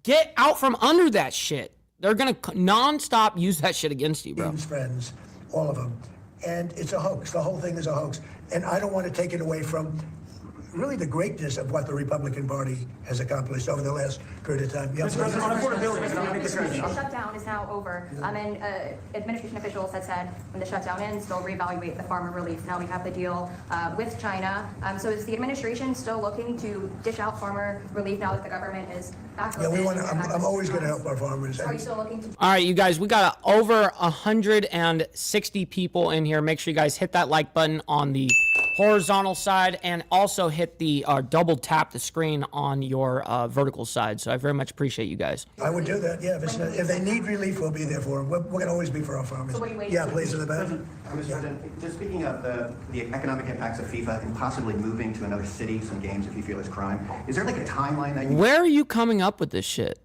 Get out from under that shit. They're going to nonstop use that shit against you, bro. Friends. All of them. And it's a hoax. The whole thing is a hoax. And I don't want to take it away from really the greatness of what the Republican Party has accomplished over the last period of time. The shutdown is now over. And administration officials had said when the shutdown ends, they'll reevaluate the farmer relief. Now we have the deal with China. So is the administration still looking to dish out farmer relief now that the government is back? Yeah, we want to. I'm always going to help our farmers. Are you still looking to? All right, you guys, we got over 160 people in here. Make sure you guys hit that like button on the horizontal side and also hit the double tap the screen on your vertical side. So I very much appreciate you guys. I would do that, yeah. If they need relief, we'll be there for them. We're going to always be for our farmers. Yeah, please, in the back. Mr. President, just speaking of the economic impacts of FIFA and possibly moving to another city some games if you feel it's crime, is there like a timeline that you... Where are you coming up with this shit?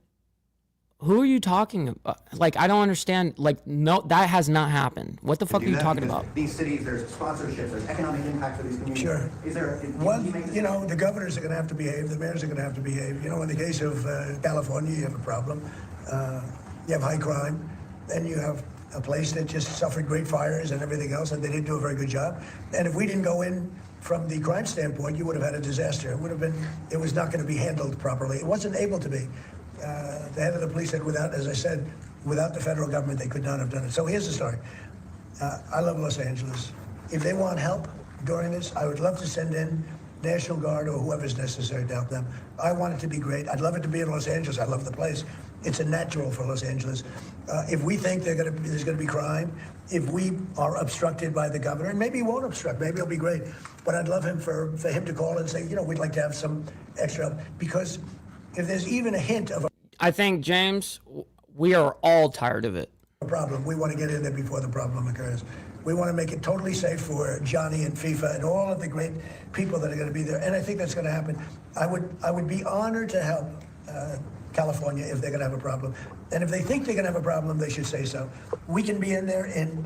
Who are you talking about? Like, I don't understand. Like, no, that has not happened. What the fuck are you talking about? These cities, there's sponsorships, there's economic impact for these communities. Sure. Is there... You know, the governors are going to have to behave. The mayors are going to have to behave. You know, in the case of California, you have a problem. You have high crime. Then you have a place that just suffered great fires and everything else, and they didn't do a very good job. And if we didn't go in from the crime standpoint, you would have had a disaster. It was not going to be handled properly. It wasn't able to be. The head of the police said as I said, without the federal government, they could not have done it. So here's the story. I love Los Angeles. If they want help during this, I would love to send in National Guard or whoever's necessary to help them. I want it to be great. I'd love it to be in Los Angeles. I love the place. It's a natural for Los Angeles. If we think there's going to be crime, if we are obstructed by the governor, and maybe he won't obstruct, maybe it'll be great. But I'd love him for him to call and say, you know, we'd like to have some extra help. Because if there's even a hint of I think, James, we are all tired of it. a problem, we want to get in there before the problem occurs. We want to make it totally safe for Johnny and FIFA and all of the great people that are going to be there. And I think that's going to happen. I would be honored to help California if they're going to have a problem. And if they think they're going to have a problem, they should say so. We can be in there in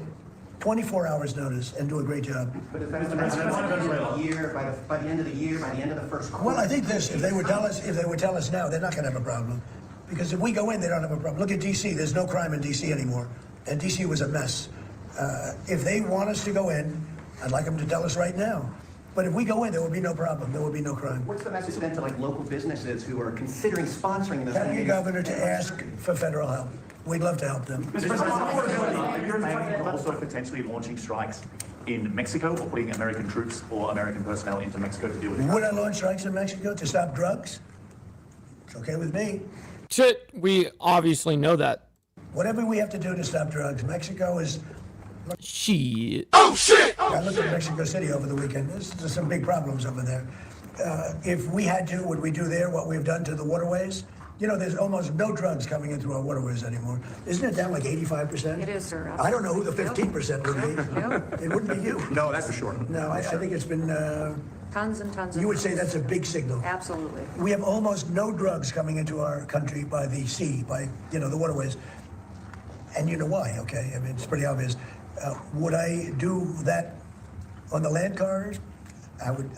24 hours notice and do a great job. But if that's a year, by the end of the year, by the end of the first quarter. Well, I think this, if they would tell us now, they're not going to have a problem. Because if we go in, they don't have a problem. Look at D.C. There's no crime in D.C. anymore. And D.C. was a mess. If they want us to go in, I'd like them to tell us right now. But if we go in, there will be no problem. There will be no crime. What's the message then to like local businesses who are considering sponsoring this? Tell your governor to ask for federal help. We'd love to help them. Mr. President, are you planning also potentially launching strikes in Mexico or putting American troops or American personnel into Mexico to deal with it? Would I launch strikes in Mexico to stop drugs? It's okay with me. Shit, we obviously know that. Whatever we have to do to stop drugs, Mexico is... Shit. Oh, shit! I looked at Mexico City over the weekend. There's some big problems over there. If we had to, would we do there what we've done to the waterways? You know, there's almost no drugs coming in through our waterways anymore. Isn't it down like 85%? It is, sir. I don't know who the 15% would be. It wouldn't be you. No, that's for sure. No, I think it's been... Tons and tons of You would say that's a big signal. Absolutely. We have almost no drugs coming into our country by the sea, by, the waterways. And you know why, okay? I mean, it's pretty obvious. Would I do that on the land corridors? I would.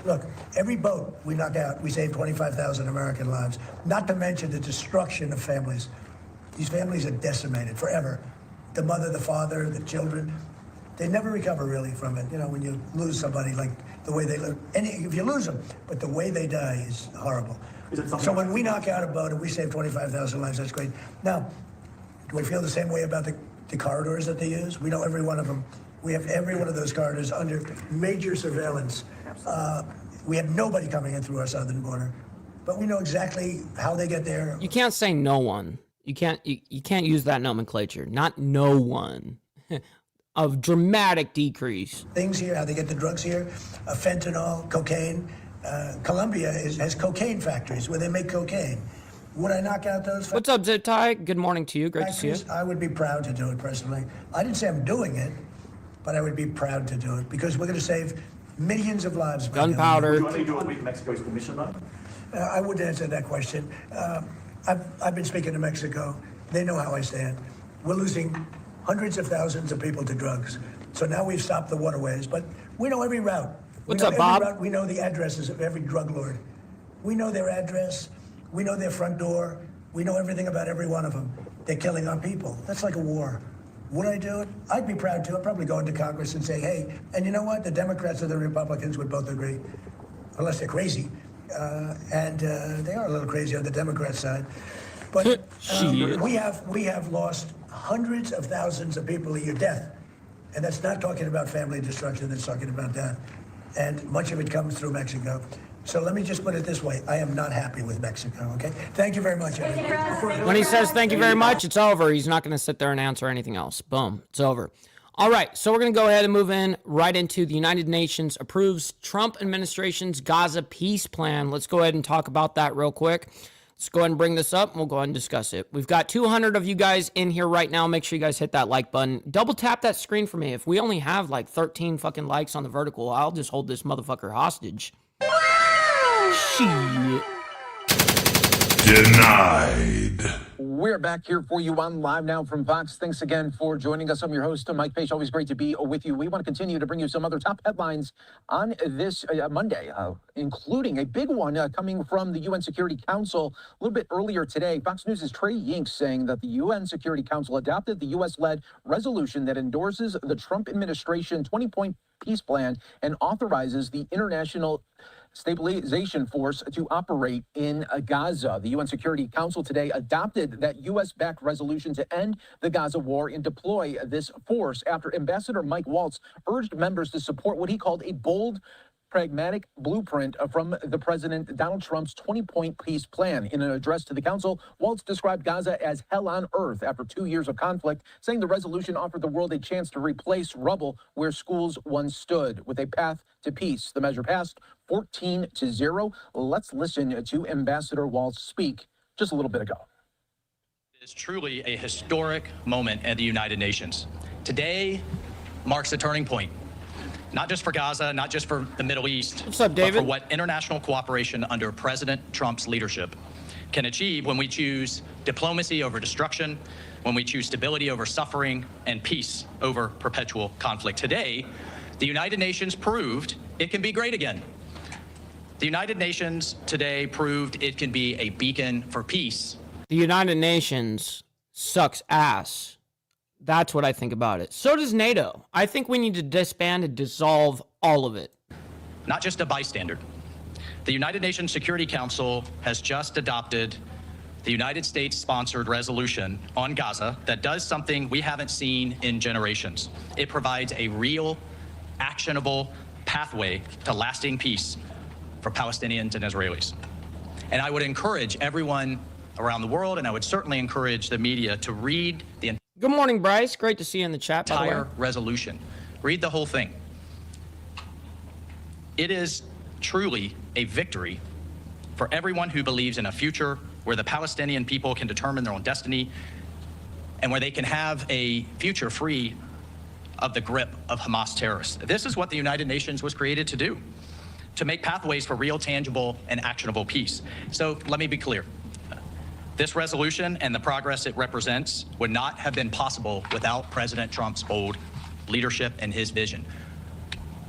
Look, every boat we knock out, we save 25,000 American lives. Not to mention the destruction of families. These families are decimated forever. The mother, the father, the children. They never recover really from it. You know, when you lose somebody, like the way they live. And if you lose them, but the way they die is horrible. So when we knock out a boat and we save 25,000 lives, that's great. Now, do we feel the same way about the corridors that they use? We know every one of them. We have every one of those corridors under major surveillance. We have nobody coming in through our southern border, but we know exactly how they get there. You can't say no one. You can't use that nomenclature. Not no one. Of dramatic decrease. Things here, how they get the drugs here, fentanyl, cocaine. Colombia has cocaine factories where they make cocaine. Would I knock out those? What's up, Zip Tie? Good morning to you. Great to see you. I would be proud to do it personally. I didn't say I'm doing it, but I would be proud to do it because we're going to save millions of lives. Gunpowder. Would you only do it with Mexico's permission, though? I wouldn't answer that question. I've been speaking to Mexico. They know how I stand. We're losing hundreds of thousands of people to drugs. So now we've stopped the waterways, but we know every route. What's up, Bob? We know the addresses of every drug lord. We know their address. We know their front door. We know everything about every one of them. They're killing our people. That's like a war. Would I do it? I'd be proud to. I'd probably go into Congress and say, hey, and you know what? The Democrats and the Republicans would both agree, unless they're crazy. And they are a little crazy on the Democrat side. But we have lost hundreds of thousands of people a year, death. And that's not talking about family destruction, that's talking about death. And much of it comes through Mexico. So let me just put it this way. I am not happy with Mexico, okay? Thank you very much. When he says thank you very much, it's over. He's not going to sit there and answer anything else. Boom. It's over. All right. So we're going to go ahead and move right into the United Nations approves Trump administration's Gaza peace plan. Let's go ahead and talk about that real quick. Let's go ahead and bring this up and we'll go ahead and discuss it. We've got 200 of you guys in here right now. Make sure you guys hit that like button. Double tap that screen for me. If we only have like 13 fucking likes on the vertical, I'll just hold this motherfucker hostage. Shit. Denied. We're back here for you on Live Now from Fox. Thanks again for joining us. I'm your host, Mike Page. Always great to be with you. We want to continue to bring you some other top headlines on this Monday, including a big one coming from the UN Security Council a little bit earlier today. Fox News' Trey Yinks saying that the UN Security Council adopted the U.S.-led resolution that endorses the Trump administration 20-point peace plan and authorizes the International Stabilization Force to operate in Gaza. The UN Security Council today adopted that U.S.-backed resolution to end the Gaza war and deploy this force after Ambassador Mike Waltz urged members to support what he called a bold, pragmatic blueprint from the President Donald Trump's 20-point peace plan. In an address to the council, Waltz described Gaza as hell on earth after 2 years of conflict, saying the resolution offered the world a chance to replace rubble where schools once stood with a path to peace. The measure passed 14-0. Let's listen to Ambassador Waltz speak just a little bit ago. It is truly a historic moment at the United Nations. Today, marks a turning point, not just for Gaza, not just for the Middle East, What's up, David? but for what international cooperation under President Trump's leadership can achieve when we choose diplomacy over destruction, when we choose stability over suffering, and peace over perpetual conflict. Today, the United Nations proved it can be great again. The United Nations today proved it can be a beacon for peace. The United Nations sucks ass. That's what I think about it. So does NATO. I think we need to disband and dissolve all of it. Not just a bystander. The United Nations Security Council has just adopted the United States-sponsored resolution on Gaza that does something we haven't seen in generations. It provides a real, actionable pathway to lasting peace for Palestinians and Israelis. And I would encourage everyone around the world, and I would certainly encourage the media to read the Good morning, Bryce. Great to see you in the chat, by the way. entire resolution. Read the whole thing. It is truly a victory for everyone who believes in a future where the Palestinian people can determine their own destiny and where they can have a future free of the grip of Hamas terrorists. This is what the United Nations was created to do, to make pathways for real, tangible, and actionable peace. So let me be clear. This resolution and the progress it represents would not have been possible without President Trump's bold leadership and his vision.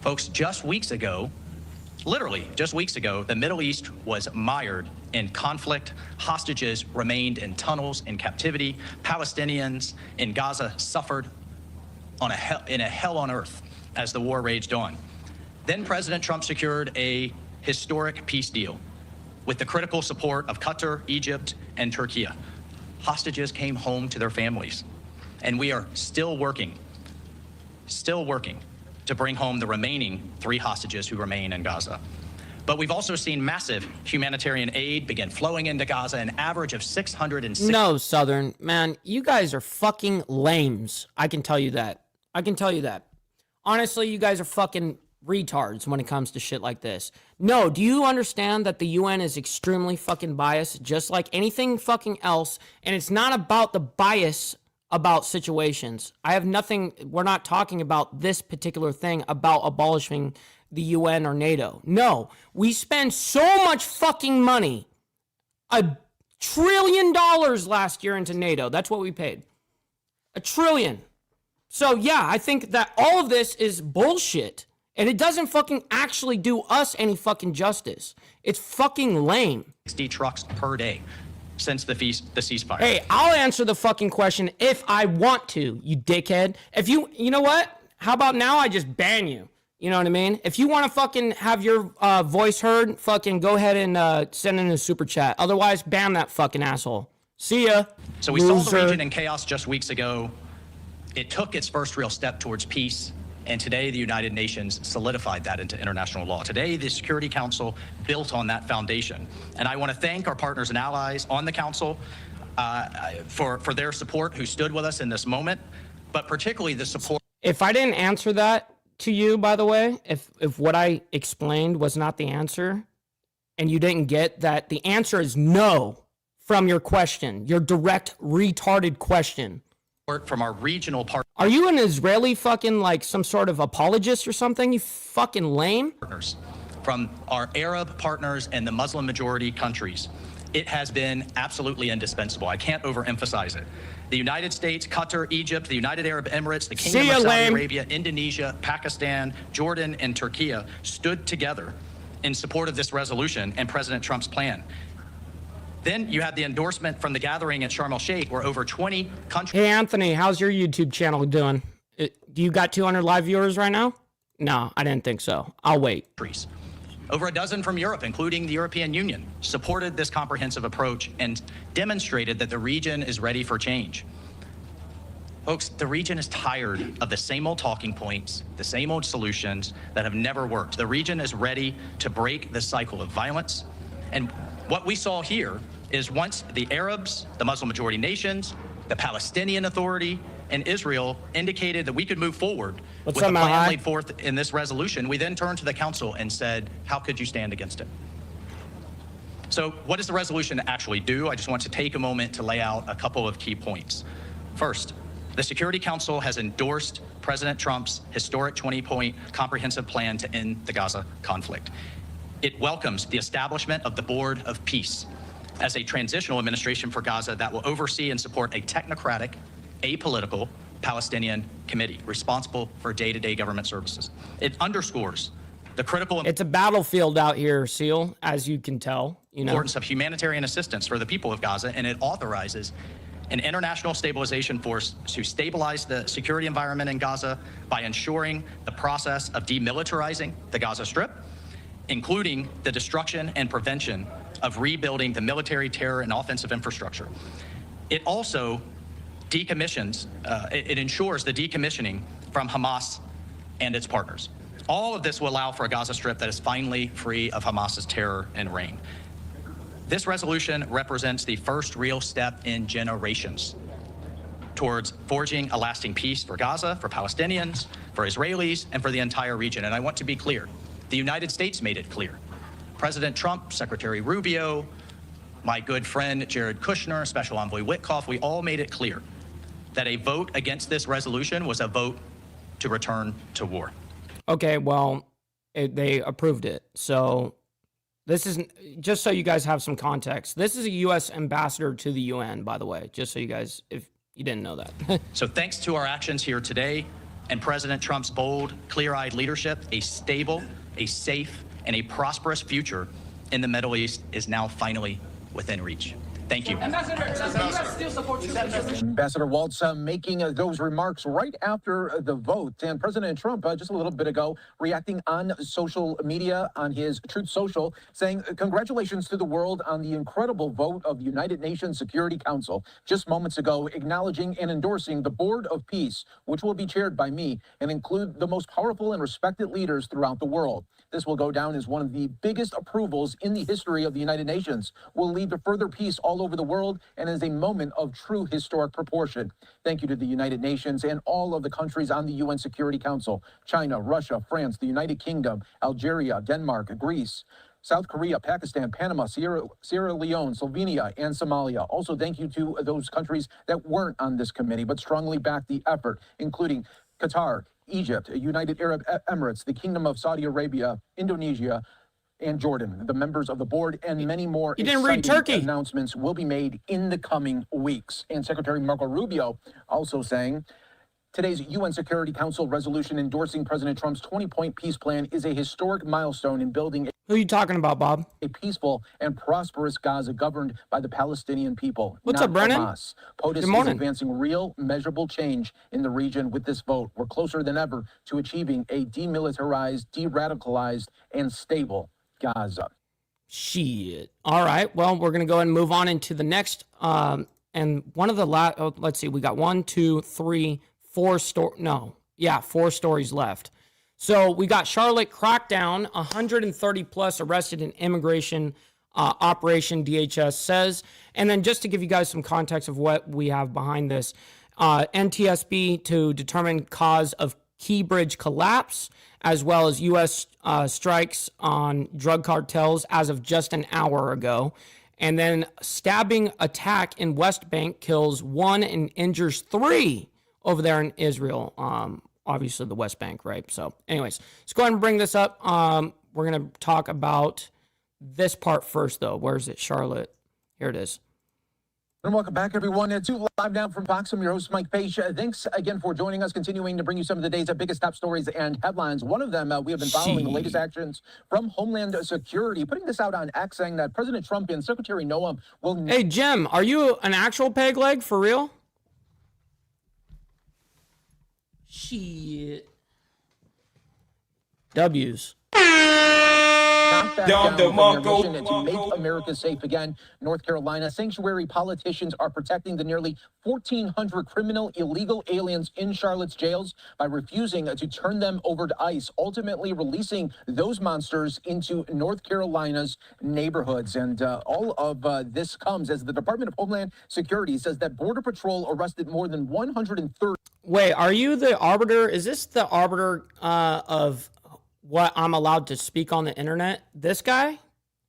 Folks, just weeks ago, literally just weeks ago, the Middle East was mired in conflict. Hostages remained in tunnels in captivity. Palestinians in Gaza suffered in a hell on earth as the war raged on. Then President Trump secured a historic peace deal with the critical support of Qatar, Egypt, and Turkey. Hostages came home to their families, and we are still working to bring home the remaining 3 hostages who remain in Gaza. But we've also seen massive humanitarian aid begin flowing into Gaza, an average of 660. No, Southern. Man, you guys are fucking lames. I can tell you that. Honestly, you guys are fucking retards when it comes to shit like this. No, do you understand that the UN is extremely fucking biased, just like anything fucking else, and it's not about the bias about situations. I have nothing, we're not talking about this particular thing about abolishing the UN or NATO. No, we spend so much fucking money, $1 trillion last year into NATO. That's what we paid. $1 trillion. So yeah, I think that all of this is bullshit. And it doesn't fucking actually do us any fucking justice. It's fucking lame. 60 trucks per day since the ceasefire. Hey, I'll answer the fucking question if I want to, you dickhead. If you know what? How about now I just ban you? You know what I mean? If you want to fucking have your voice heard, fucking go ahead and send in a super chat. Otherwise, ban that fucking asshole. See ya. So we saw the region in chaos just weeks ago. It took its first real step towards peace. And today, the United Nations solidified that into international law. Today, the Security Council built on that foundation. And I want to thank our partners and allies on the Council for their support, who stood with us in this moment, but particularly the support. If I didn't answer that to you, by the way, if what I explained was not the answer, and you didn't get that, the answer is no from your question, your direct retarded question. From our regional partners. Are you an Israeli fucking like some sort of apologist or something? You fucking lame. Partners, from our Arab partners and the Muslim majority countries. It has been absolutely indispensable. I can't overemphasize it. The United States, Qatar, Egypt, the United Arab Emirates, the Kingdom of Saudi Arabia, Indonesia, Pakistan, Jordan, and Turkey stood together in support of this resolution and President Trump's plan. Then you had the endorsement from the gathering at Sharm el-Sheikh, where over 20 countries. Hey, Anthony, how's your YouTube channel doing? Do you got 200 live viewers right now? No, I didn't think so. I'll wait. Over a dozen from Europe, including the European Union, supported this comprehensive approach and demonstrated that the region is ready for change. Folks, the region is tired of the same old talking points, the same old solutions that have never worked. The region is ready to break the cycle of violence. And what we saw here is once the Arabs, the Muslim majority nations, the Palestinian Authority, and Israel indicated that we could move forward with the plan laid forth in this resolution, we then turned to the Council and said, how could you stand against it? So what does the resolution actually do? I just want to take a moment to lay out a couple of key points. First, The Security Council has endorsed President Trump's historic 20-point comprehensive plan to end the Gaza conflict. It welcomes the establishment of the Board of Peace as a transitional administration for Gaza that will oversee and support a technocratic, apolitical Palestinian committee responsible for day-to-day government services. It underscores the critical It's a battlefield out here, Seal, as you can tell. importance of humanitarian assistance for the people of Gaza, and it authorizes an international stabilization force to stabilize the security environment in Gaza by ensuring the process of demilitarizing the Gaza Strip, including the destruction and prevention of rebuilding the military, terror, and offensive infrastructure. It also decommissions, it ensures the decommissioning from Hamas and its partners. All of this will allow for a Gaza Strip that is finally free of Hamas's terror and reign. This resolution represents the first real step in generations towards forging a lasting peace for Gaza, for Palestinians, for Israelis, and for the entire region. And I want to be clear. The United States made it clear. President Trump, Secretary Rubio, my good friend Jared Kushner, Special Envoy Witkoff, we all made it clear that a vote against this resolution was a vote to return to war. Okay, well, they approved it. So this is, just so you guys have some context, this is a U.S. ambassador to the UN, by the way, just so you guys, if you didn't know that. So thanks to our actions here today and President Trump's bold, clear-eyed leadership, a stable, a safe, and a prosperous future in the Middle East is now finally within reach. Thank you. Ambassador, does the U.S. still support Ambassador Waltz making those remarks right after the vote. And President Trump, just a little bit ago, reacting on social media, on his Truth Social, saying, congratulations to the world on the incredible vote of the United Nations Security Council. Just moments ago, acknowledging and endorsing the Board of Peace, which will be chaired by me and include the most powerful and respected leaders throughout the world. This will go down as one of the biggest approvals in the history of the United Nations, will lead to further peace all over the world and is a moment of true historic proportion. Thank you to the United Nations and all of the countries on the UN Security Council: China, Russia, France, the United Kingdom, Algeria, Denmark, Greece, South Korea, Pakistan, Panama, Sierra Leone, Slovenia, and Somalia. Also, thank you to those countries that weren't on this committee but strongly backed the effort, including Qatar, Egypt, United Arab Emirates, the Kingdom of Saudi Arabia, Indonesia, and Jordan. The members of the board and many more exciting announcements will be made in the coming weeks. And Secretary Marco Rubio also saying, today's UN Security Council resolution endorsing President Trump's 20-point peace plan is a historic milestone in building Who are you talking about, Bob? A peaceful and prosperous Gaza governed by the Palestinian people. What's up, Brennan? Hamas. POTUS is advancing real, measurable change in the region with this vote. We're closer than ever to achieving a demilitarized, de-radicalized, and stable Gaza. Shit. All right. Well, we're going to go ahead and move on into the next. And one of the last, let's see, we got 4 stories left. So we got Charlotte crackdown, 130 plus arrested in immigration operation, DHS says. And then just to give you guys some context of what we have behind this, NTSB to determine cause of Key Bridge collapse, as well as U.S. Strikes on drug cartels as of just an hour ago. And then stabbing attack in West Bank kills 1 and injures 3 over there in Israel. Obviously the West Bank, right? So anyways, let's go ahead and bring this up. We're going to talk about this part first, though. Where is it? Charlotte. Here it is. And welcome back, everyone. To Live Now from Fox, I'm your host, Mike Page. Thanks again for joining us, continuing to bring you some of the day's biggest top stories and headlines. One of them, we have been following the latest actions from Homeland Security, putting this out on X, saying that President Trump and Secretary Noah will... Hey, Jim, are you an actual peg leg for real? Shit. W's. To make America safe again. North Carolina sanctuary politicians are protecting the nearly 1,400 criminal illegal aliens in Charlotte's jails by refusing to turn them over to ICE, ultimately releasing those monsters into North Carolina's neighborhoods. And all of this comes as the Department of Homeland Security says that Border Patrol arrested more than 130. Wait, are you the arbiter? Is this the arbiter of what I'm allowed to speak on the internet? This guy?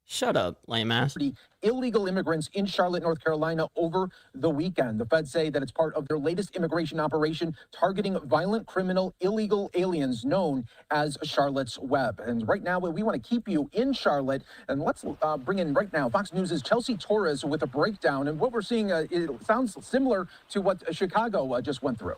Shut up, lame ass. Illegal immigrants in Charlotte, North Carolina over the weekend. The feds say that it's part of their latest immigration operation targeting violent criminal illegal aliens known as Charlotte's Web. And right now, we want to keep you in Charlotte. And let's bring in right now Fox News' Chelsea Torres with a breakdown. And what we're seeing, it sounds similar to what Chicago just went through.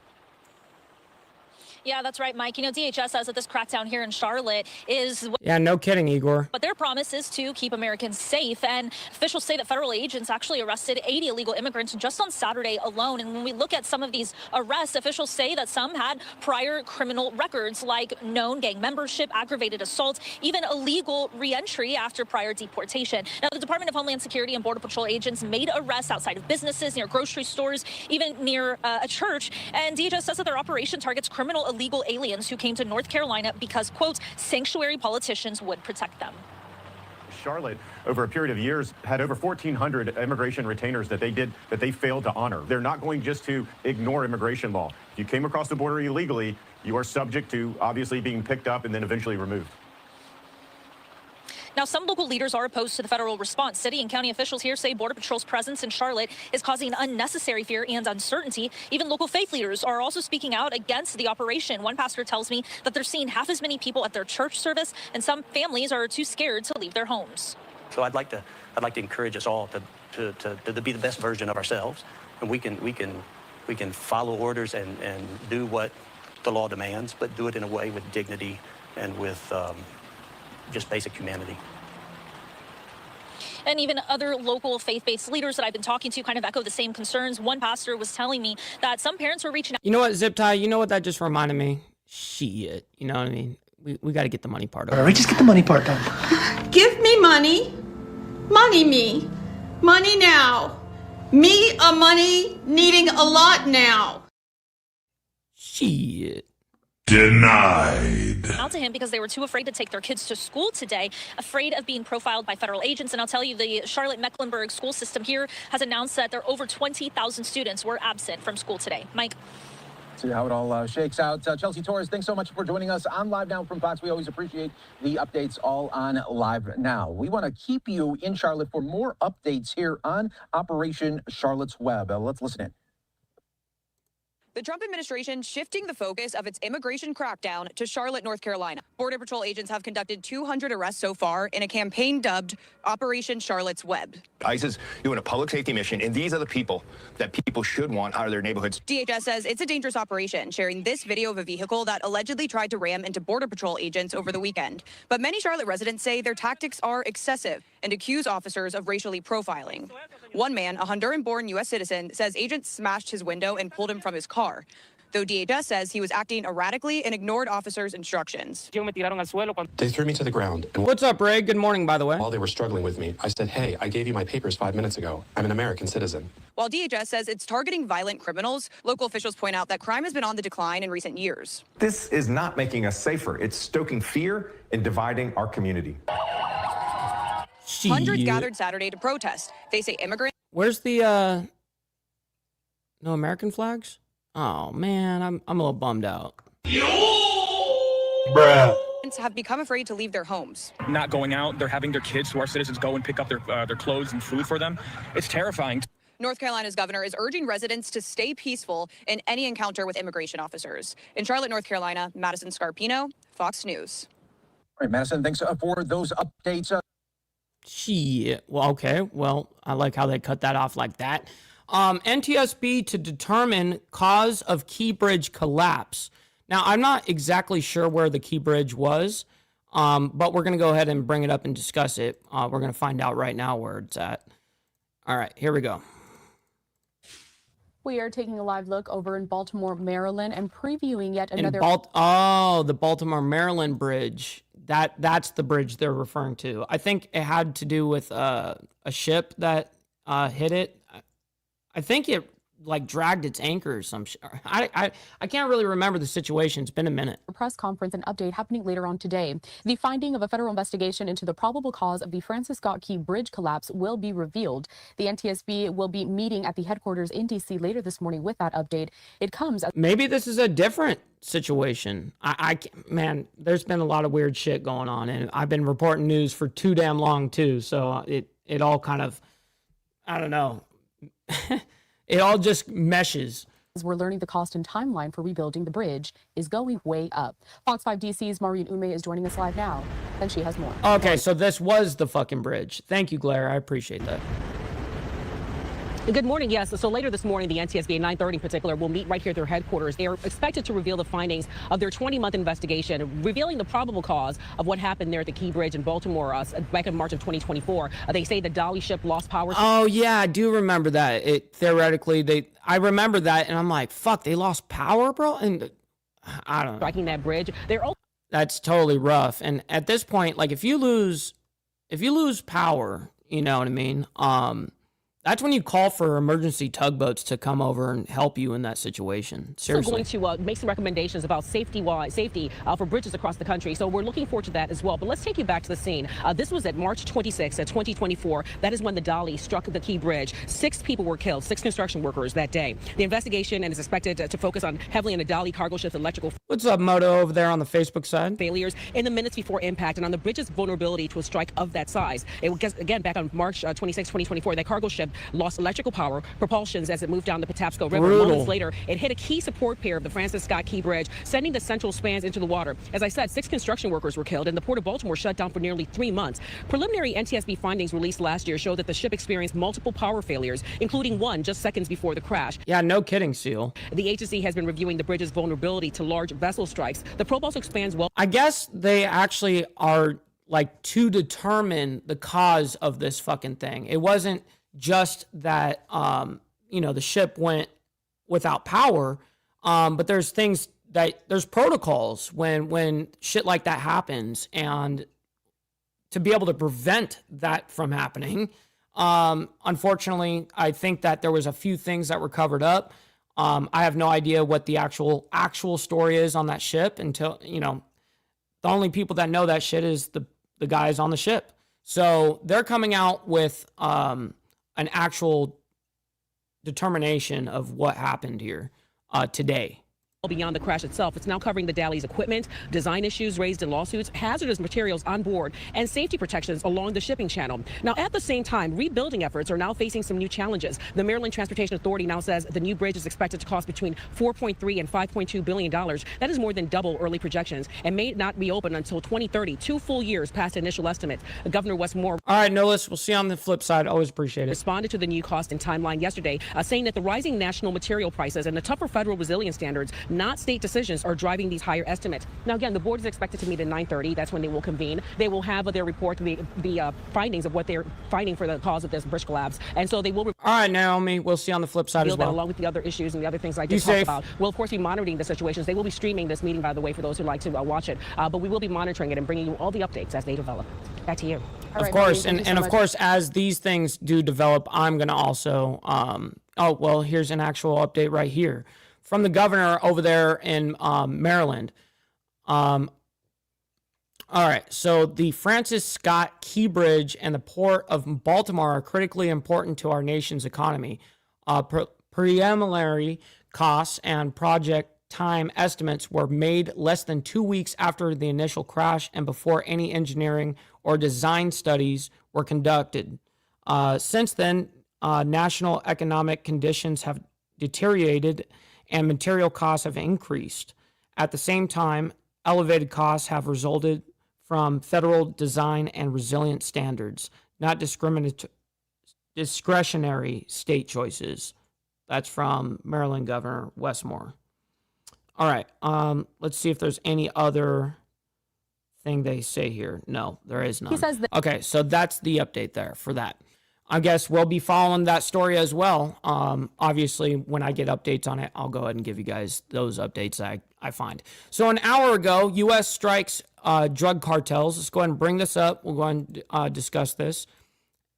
Yeah, that's right, Mike. You know, DHS says that this crackdown here in Charlotte is... Yeah, no kidding, Igor. But their promise is to keep Americans safe. And officials say that federal agents actually arrested 80 illegal immigrants just on Saturday alone. And when we look at some of these arrests, officials say that some had prior criminal records like known gang membership, aggravated assault, even illegal reentry after prior deportation. Now, the Department of Homeland Security and Border Patrol agents made arrests outside of businesses, near grocery stores, even near a church. And DHS says that their operation targets criminal illegal aliens who came to North Carolina because, quote, sanctuary politicians would protect them. Charlotte, over a period of years, had over 1,400 immigration retainers that they failed to honor. They're not going just to ignore immigration law. If you came across the border illegally, you are subject to obviously being picked up and then eventually removed. Now, some local leaders are opposed to the federal response. City and county officials here say Border Patrol's presence in Charlotte is causing unnecessary fear and uncertainty. Even local faith leaders are also speaking out against the operation. One pastor tells me that they're seeing half as many people at their church service, and some families are too scared to leave their homes. So I'd like to encourage us all to be the best version of ourselves, and we can follow orders and do what the law demands, but do it in a way with dignity and with just basic humanity. And even other local faith-based leaders that I've been talking to kind of echo the same concerns. One pastor was telling me that some parents were reaching out. You know what, Zip Tie? You know what that just reminded me? Shit. You know what I mean? We got to get the money part of it. All right, just get the money part done. Give me money. Money me. Money now. Me a money needing a lot now. Shit. Denied. Out to him because they were too afraid to take their kids to school today, afraid of being profiled by federal agents. And I'll tell you, the Charlotte-Mecklenburg school system here has announced that there are over 20,000 students were absent from school today. Mike. See how it all shakes out. Chelsea Torres, thanks so much for joining us on Live Now from Fox. We always appreciate the updates all on Live Now. We want to keep you in Charlotte for more updates here on Operation Charlotte's Web. Let's listen in. The Trump administration shifting the focus of its immigration crackdown to Charlotte, North Carolina. Border Patrol agents have conducted 200 arrests so far in a campaign dubbed Operation Charlotte's Web. ICE is doing a public safety mission, and these are the people that people should want out of their neighborhoods. DHS says it's a dangerous operation, sharing this video of a vehicle that allegedly tried to ram into Border Patrol agents over the weekend. But many Charlotte residents say their tactics are excessive and accuse officers of racially profiling. One man, a Honduran-born U.S. citizen, says agents smashed his window and pulled him from his car, though DHS says he was acting erratically and ignored officers' instructions. They threw me to the ground. And what's up, Ray? Good morning, by the way. While they were struggling with me, I said, hey, I gave you my papers 5 minutes ago. I'm an American citizen. While DHS says it's targeting violent criminals, local officials point out that crime has been on the decline in recent years. This is not making us safer. It's stoking fear and dividing our community. Hundreds gathered Saturday to protest. They say immigrants... Where's the, no American flags? Oh, man, I'm a little bummed out. Bruh. Have become afraid to leave their homes. Not going out, they're having their kids who are citizens go and pick up their clothes and food for them. It's terrifying. North Carolina's governor is urging residents to stay peaceful in any encounter with immigration officers. In Charlotte, North Carolina, Madison Scarpino, Fox News. All right, Madison, thanks for those updates. Shit. Well, okay. Well, I like how they cut that off like that. NTSB to determine cause of Key Bridge collapse. Now, I'm not exactly sure where the Key Bridge was, but we're going to go ahead and bring it up and discuss it. We're going to find out right now where it's at. All right, here we go. We are taking a live look over in Baltimore, Maryland, and previewing yet another... the Baltimore, Maryland bridge. That's the bridge they're referring to. I think it had to do with a ship that hit it. I think it like dragged its anchor or some shit. I can't really remember the situation. It's been a minute. A press conference and update happening later on today. The finding of a federal investigation into the probable cause of the Francis Scott Key Bridge collapse will be revealed. The NTSB will be meeting at the headquarters in D.C. later this morning with that update. It comes as maybe this is a different situation. Man, there's been a lot of weird shit going on, and I've been reporting news for too damn long too. So it all kind of, I don't know. It all just meshes. As we're learning the cost and timeline for rebuilding the bridge is going way up. Fox 5 DC's Maureen Ume is joining us live now, and she has more. Okay, so this was the fucking bridge. Thank you, Blair. I appreciate that. Good morning. Yes. So later this morning, the NTSB at 9:30 in particular will meet right here at their headquarters. They are expected to reveal the findings of their 20-month investigation, revealing the probable cause of what happened there at the Key Bridge in Baltimore back in March of 2024. They say the Dolly ship lost power. Oh, yeah, I do remember that. I remember that, and I'm like, fuck, they lost power, bro? And I don't know. Striking that bridge. That's totally rough. And at this point, like, if you lose power, you know what I mean? That's when you call for emergency tugboats to come over and help you in that situation. Seriously. We're going to make some recommendations about safety for bridges across the country. So we're looking forward to that as well. But let's take you back to the scene. This was at March 26, 2024. That is when the Dolly struck the Key Bridge. 6 people were killed, 6 construction workers that day. The investigation is expected to focus heavily on the Dolly cargo ship's electrical. What's up, Moto, over there on the Facebook side? Failures in the minutes before impact and on the bridge's vulnerability to a strike of that size. It was, again, back on March 26, 2024, that cargo ship lost electrical power, propulsions as it moved down the Patapsco River. Moments later, it hit a key support pier of the Francis Scott Key Bridge, sending the central spans into the water. As I said, 6 construction workers were killed, and the Port of Baltimore shut down for nearly 3 months. Preliminary NTSB findings released last year show that the ship experienced multiple power failures, including one just seconds before the crash. Yeah, no kidding, Seal. The agency has been reviewing the bridge's vulnerability to large vessel strikes. The probe also expands well. I guess they actually are like to determine the cause of this fucking thing. It wasn't just that, the ship went without power. But there's protocols when shit like that happens, and to be able to prevent that from happening. Unfortunately, I think that there was a few things that were covered up. I have no idea what the actual story is on that ship until, the only people that know that shit is the guys on the ship. So they're coming out with, an actual determination of what happened here today. Beyond the crash itself, it's now covering the Dolly's equipment, design issues raised in lawsuits, hazardous materials on board, and safety protections along the shipping channel. Now, at the same time, rebuilding efforts are now facing some new challenges. The Maryland Transportation Authority now says the new bridge is expected to cost between $4.3 and $5.2 billion. That is more than double early projections and may not be open until 2030, 2 full years past initial estimates. Governor Wes Moore. All right, Nolis, we'll see you on the flip side. Always appreciate it. Responded to the new cost and timeline yesterday, saying that the rising national material prices and the tougher federal resilience standards, not state decisions, are driving these higher estimates. Now, again, the board is expected to meet at 9:30. That's when they will convene. They will have their report, the findings of what they're finding for the cause of this bridge collapse. And so they will. All right, Naomi, we'll see you on the flip side as well. Along with the other issues and the other things I just talked about. We'll, of course, be monitoring the situations. They will be streaming this meeting, by the way, for those who like to watch it. But we will be monitoring it and bringing you all the updates as they develop. Back to you. Of course, and of course, as these things do develop, I'm going to also, here's an actual update right here from the governor over there in Maryland. All right, so the Francis Scott Key Bridge and the Port of Baltimore are critically important to our nation's economy. Preliminary costs and project time estimates were made less than 2 weeks after the initial crash and before any engineering or design studies were conducted. Since then, national economic conditions have deteriorated and material costs have increased. At the same time, elevated costs have resulted from federal design and resilience standards, not discretionary state choices. That's from Maryland Governor Wes Moore. All right, let's see if there's any other thing they say here. No, there is none. He says that. Okay, so that's the update there for that. I guess we'll be following that story as well. Obviously, when I get updates on it, I'll go ahead and give you guys those updates I find. So an hour ago, U.S. strikes drug cartels. Let's go ahead and bring this up. We'll go ahead and discuss this.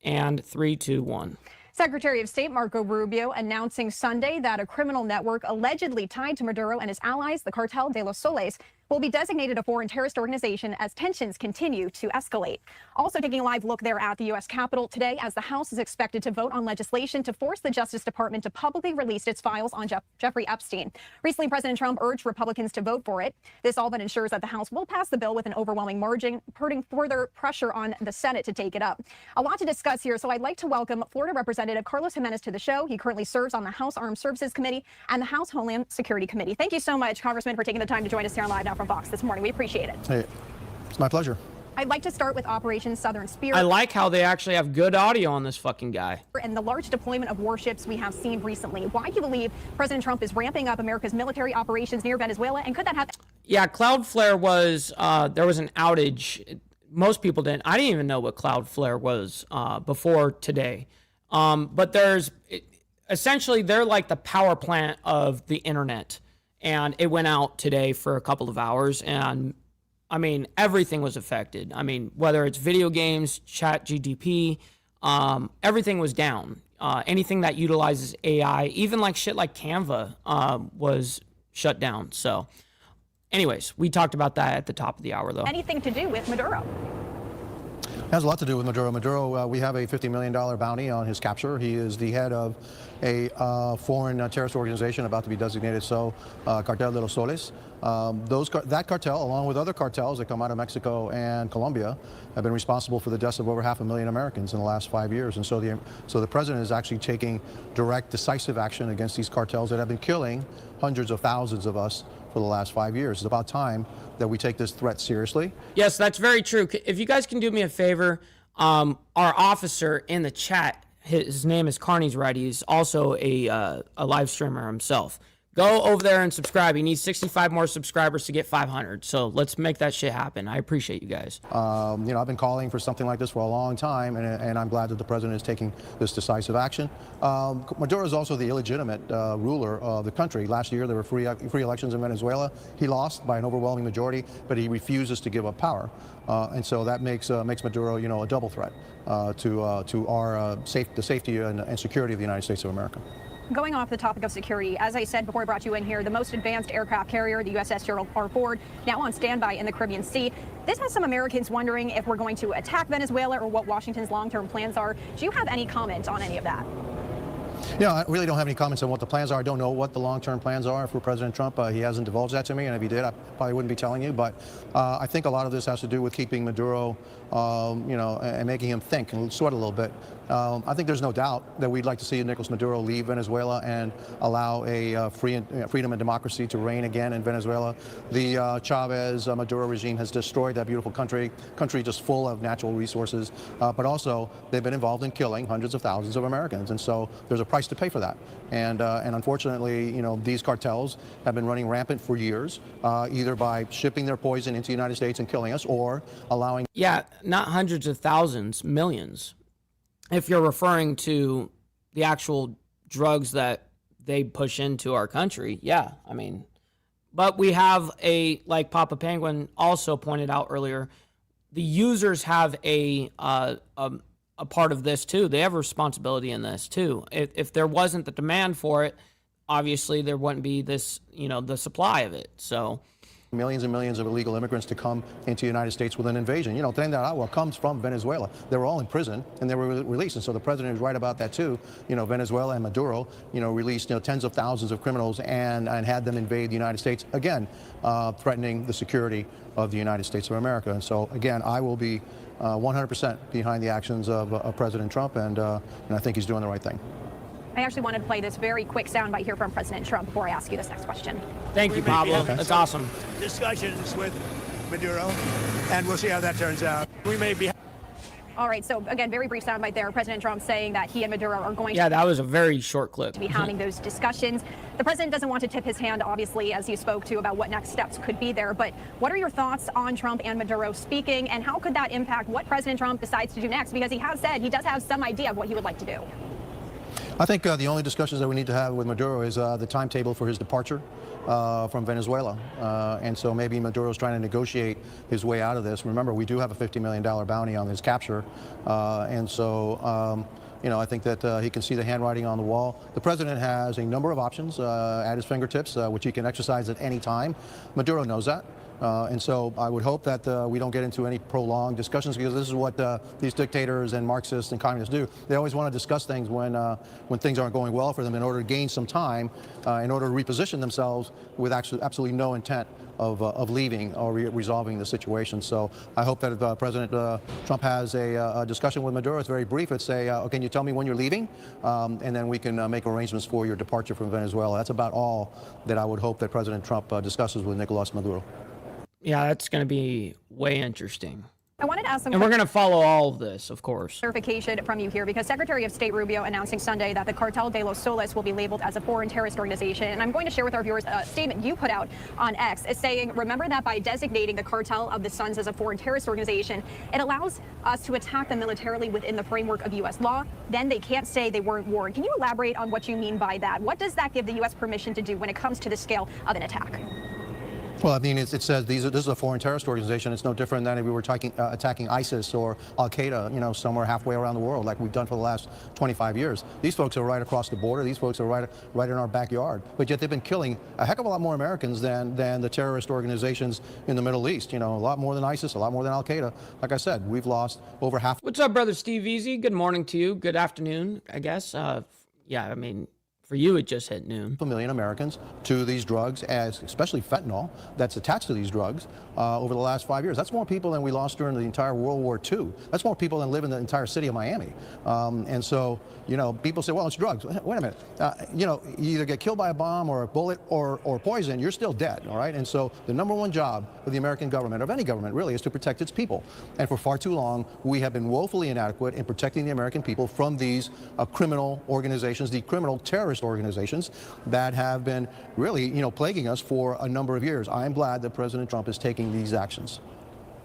And 3, 2, 1. Secretary of State Marco Rubio announcing Sunday that a criminal network allegedly tied to Maduro and his allies, the Cartel de los Soles, will be designated a foreign terrorist organization as tensions continue to escalate. Also taking a live look there at the U.S. Capitol today as the House is expected to vote on legislation to force the Justice Department to publicly release its files on Jeffrey Epstein. Recently, President Trump urged Republicans to vote for it. This all but ensures that the House will pass the bill with an overwhelming margin, putting further pressure on the Senate to take it up. A lot to discuss here, so I'd like to welcome Florida Representative Carlos Jimenez to the show. He currently serves on the House Armed Services Committee and the House Homeland Security Committee. Thank you so much, Congressman, for taking the time to join us here on Live Now from Fox this morning. We appreciate it. Hey, it's my pleasure. I'd like to start with Operation Southern Spirit. I like how they actually have good audio on this fucking guy. And the large deployment of warships we have seen recently. Why do you believe President Trump is ramping up America's military operations near Venezuela? And could that have... Yeah, Cloudflare was, there was an outage. Most people didn't. I didn't even know what Cloudflare was before today. But essentially, they're like the power plant of the internet. And it went out today for a couple of hours. And I mean, everything was affected. I mean, whether it's video games, ChatGPT, everything was down. Anything that utilizes AI, even like shit like Canva, was shut down. So anyways, we talked about that at the top of the hour, though. Anything to do with Maduro? It has a lot to do with Maduro. Maduro, we have a $50 million bounty on his capture. He is the head of a foreign terrorist organization about to be designated so, Cartel de los Soles. That cartel, along with other cartels that come out of Mexico and Colombia, have been responsible for the deaths of over 500,000 Americans in the last 5 years. And so the president is actually taking direct, decisive action against these cartels that have been killing hundreds of thousands of us for the last 5 years. It's about time that we take this threat seriously. Yes, that's very true. If you guys can do me a favor, our officer in the chat, his name is Carney's right. He's also a live streamer himself. Go over there and subscribe. He needs 65 more subscribers to get 500. So let's make that shit happen. I appreciate you guys. You know, I've been calling for something like this for a long time, and I'm glad that the president is taking this decisive action. Maduro is also the illegitimate ruler of the country. Last year, there were free elections in Venezuela. He lost by an overwhelming majority, but he refuses to give up power. And so that makes Maduro, you know, a double threat to the safety and security of the United States of America. Going off the topic of security, as I said before I brought you in here, the most advanced aircraft carrier, the USS Gerald R. Ford, now on standby in the Caribbean Sea. This has some Americans wondering if we're going to attack Venezuela or what Washington's long-term plans are. Do you have any comment on any of that? Yeah, I really don't have any comments on what the plans are. I don't know what the long-term plans are for President Trump. He hasn't divulged that to me, and if he did, I probably wouldn't be telling you. But I think a lot of this has to do with keeping Maduro, you know, and making him think and sweat a little bit. I think there's no doubt that we'd like to see Nicolas Maduro leave Venezuela and allow a freedom and democracy to reign again in Venezuela. The Chavez-Maduro regime has destroyed that beautiful country just full of natural resources, but also they've been involved in killing hundreds of thousands of Americans, and so there's a price to pay for that. And unfortunately, you know, these cartels have been running rampant for years, either by shipping their poison into the United States and killing us, or allowing... Yeah, not hundreds of thousands, millions. If you're referring to the actual drugs that they push into our country, yeah, I mean, but we have like Papa Penguin also pointed out earlier, the users have a part of this too. They have a responsibility in this too. If there wasn't the demand for it, obviously there wouldn't be this, you know, the supply of it. So millions and millions of illegal immigrants to come into the United States with an invasion. You know, Tren de Aragua comes from Venezuela. They were all in prison and they were released. And so the president is right about that too. You know, Venezuela and Maduro, you know, released, you know, tens of thousands of criminals and had them invade the United States, again, threatening the security of the United States of America. And so, again, I will be 100% behind the actions of President Trump, and I think he's doing the right thing. I actually wanted to play this very quick soundbite here from President Trump before I ask you this next question. Thank you, Pablo. That's awesome. Discussions with Maduro, and we'll see how that turns out. We may be... All right, so again, very brief soundbite there. President Trump saying that he and Maduro are going that was a very short clip. to be having those discussions. The president doesn't want to tip his hand, obviously, as you spoke to about what next steps could be there. But what are your thoughts on Trump and Maduro speaking, and how could that impact what President Trump decides to do next? Because he has said he does have some idea of what he would like to do. I think the only discussions that we need to have with Maduro is the timetable for his departure from Venezuela. And so maybe Maduro's trying to negotiate his way out of this. Remember, we do have a $50 million bounty on his capture. And so I think that he can see the handwriting on the wall. The president has a number of options at his fingertips, which he can exercise at any time. Maduro knows that. And so I would hope that we don't get into any prolonged discussions, because this is what these dictators and Marxists and communists do. They always want to discuss things when things aren't going well for them in order to gain some time, in order to reposition themselves with absolutely no intent of leaving or resolving the situation. So I hope that President Trump has a discussion with Maduro. It's very brief. It's can you tell me when you're leaving? And then we can make arrangements for your departure from Venezuela. That's about all that I would hope that President Trump discusses with Nicolas Maduro. Yeah, that's going to be way interesting. I wanted to ask some. And we're going to follow all of this, of course. Clarification from you here, because Secretary of State Rubio announcing Sunday that the Cartel de los Soles will be labeled as a foreign terrorist organization. And I'm going to share with our viewers a statement you put out on X. It's saying, remember that by designating the Cartel of the Suns as a foreign terrorist organization, it allows us to attack them militarily within the framework of U.S. law. Then they can't say they weren't warned. Can you elaborate on what you mean by that? What does that give the U.S. permission to do when it comes to the scale of an attack? Well, I mean, it says this is a foreign terrorist organization. It's no different than if we were attacking ISIS or Al-Qaeda, somewhere halfway around the world, like we've done for the last 25 years. These folks are right across the border. These folks are right in our backyard. But yet they've been killing a heck of a lot more Americans than the terrorist organizations in the Middle East. A lot more than ISIS, a lot more than Al-Qaeda. Like I said, we've lost over half. What's up, brother Steve Easy? Good morning to you. Good afternoon, I guess. Yeah, I mean, for you, it just hit noon. 1 million Americans to these drugs, especially fentanyl, that's attached to these drugs over the last 5 years. That's more people than we lost during the entire World War II. That's more people than live in the entire city of Miami. And so, people say, well, it's drugs. Wait a minute. You either get killed by a bomb or a bullet or poison, you're still dead, all right? And so the number one job of the American government, of any government really, is to protect its people. And for far too long, we have been woefully inadequate in protecting the American people from these criminal organizations, the criminal terrorist organizations that have been really, plaguing us for a number of years. I am glad that President Trump is taking these actions.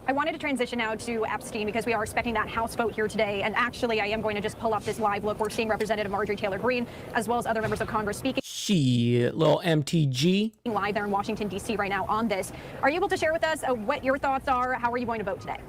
I wanted to transition now to Epstein, because we are expecting that House vote here today. And actually, I am going to just pull up this live look. We're seeing Representative Marjorie Taylor Greene, as well as other members of Congress speaking. Shit, little MTG. Live there in Washington, D.C. right now on this. Are you able to share with us what your thoughts are? How are you going to vote today?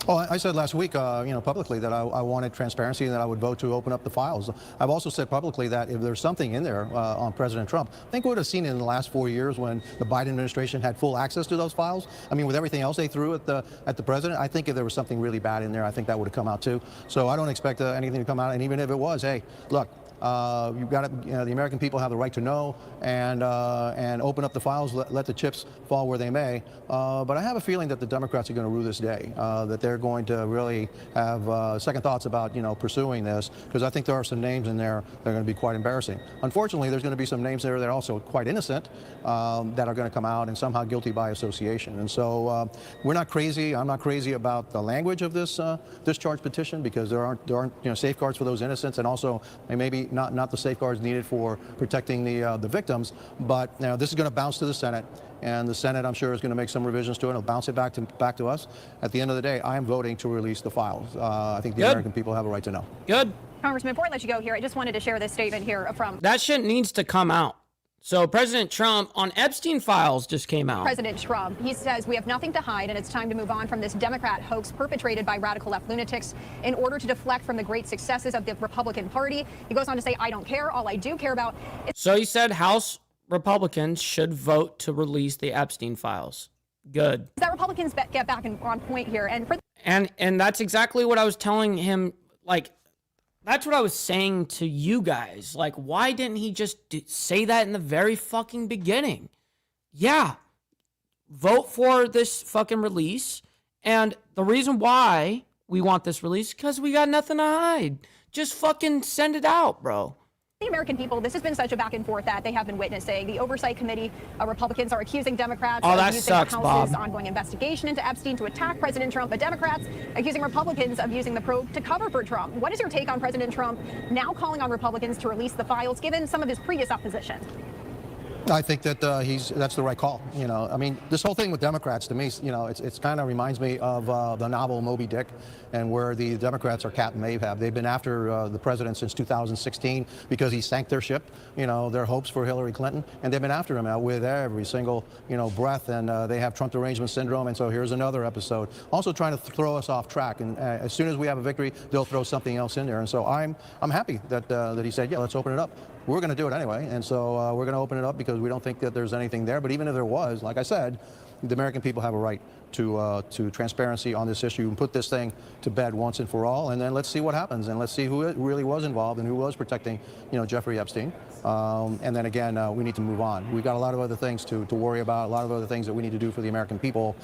Well, I said last week, publicly that I wanted transparency and that I would vote to open up the files. I've also said publicly that if there's something in there on President Trump, I think we would have seen it in the last 4 years when the Biden administration had full access to those files. I mean, with everything else they threw at the president, I think if there was something really bad in there, I think that would have come out too. So I don't expect anything to come out. And even if it was, hey, look. You've got to, the American people have the right to know and open up the files, let the chips fall where they may. But I have a feeling that the Democrats are going to rue this day, that they're going to really have second thoughts about, pursuing this, because I think there are some names in there that are going to be quite embarrassing. Unfortunately, there's going to be some names there that are also quite innocent that are going to come out and somehow guilty by association. And so we're not crazy. I'm not crazy about the language of this discharge petition, because there aren't safeguards for those innocents, and also maybe not the safeguards needed for protecting the victims. But this is going to bounce to the Senate, and the Senate, I'm sure, is going to make some revisions to it. It'll bounce it back to us. At the end of the day, I am voting to release the files. I think the American people have a right to know. Good. Congressman, before I let you go here, I just wanted to share this statement here from... That shit needs to come out. So President Trump on Epstein files just came out. President Trump, he says we have nothing to hide, and it's time to move on from this Democrat hoax perpetrated by radical left lunatics in order to deflect from the great successes of the Republican Party. He goes on to say, I don't care. All I do care about is... So he said House Republicans should vote to release the Epstein files. Good. That Republicans get back on point here. And that's exactly what I was telling him, that's what I was saying to you guys. Why didn't he just say that in the very fucking beginning? Yeah. Vote for this fucking release. And the reason why we want this release, because we got nothing to hide. Just fucking send it out, bro. The American people, this has been such a back and forth that they have been witnessing. The Oversight Committee, Republicans are accusing Democrats of using the House's ongoing investigation into Epstein to attack President Trump, but Democrats accusing Republicans of using the probe to cover for Trump. What is your take on President Trump now calling on Republicans to release the files, given some of his previous opposition? I think that that's the right call. You know, I mean, this whole thing with Democrats, to me, you know, it's kind of reminds me of the novel Moby Dick, and where the Democrats are Captain Ahab. They've been after the president since 2016 because he sank their ship, you know, their hopes for Hillary Clinton, and they've been after him out with every single, you know, breath, and they have Trump derangement syndrome, and so here's another episode. Also trying to throw us off track, and as soon as we have a victory, they'll throw something else in there, and so I'm happy that that he said, yeah, let's open it up. We're going to do it anyway, and so we're going to open it up because we don't think that there's anything there. But even if there was, like I said, the American people have a right to transparency on this issue and put this thing to bed once and for all. And then let's see what happens, and let's see who really was involved and who was protecting, you know, Jeffrey Epstein. And then again, we need to move on. We've got a lot of other things to worry about, a lot of other things that we need to do for the American people.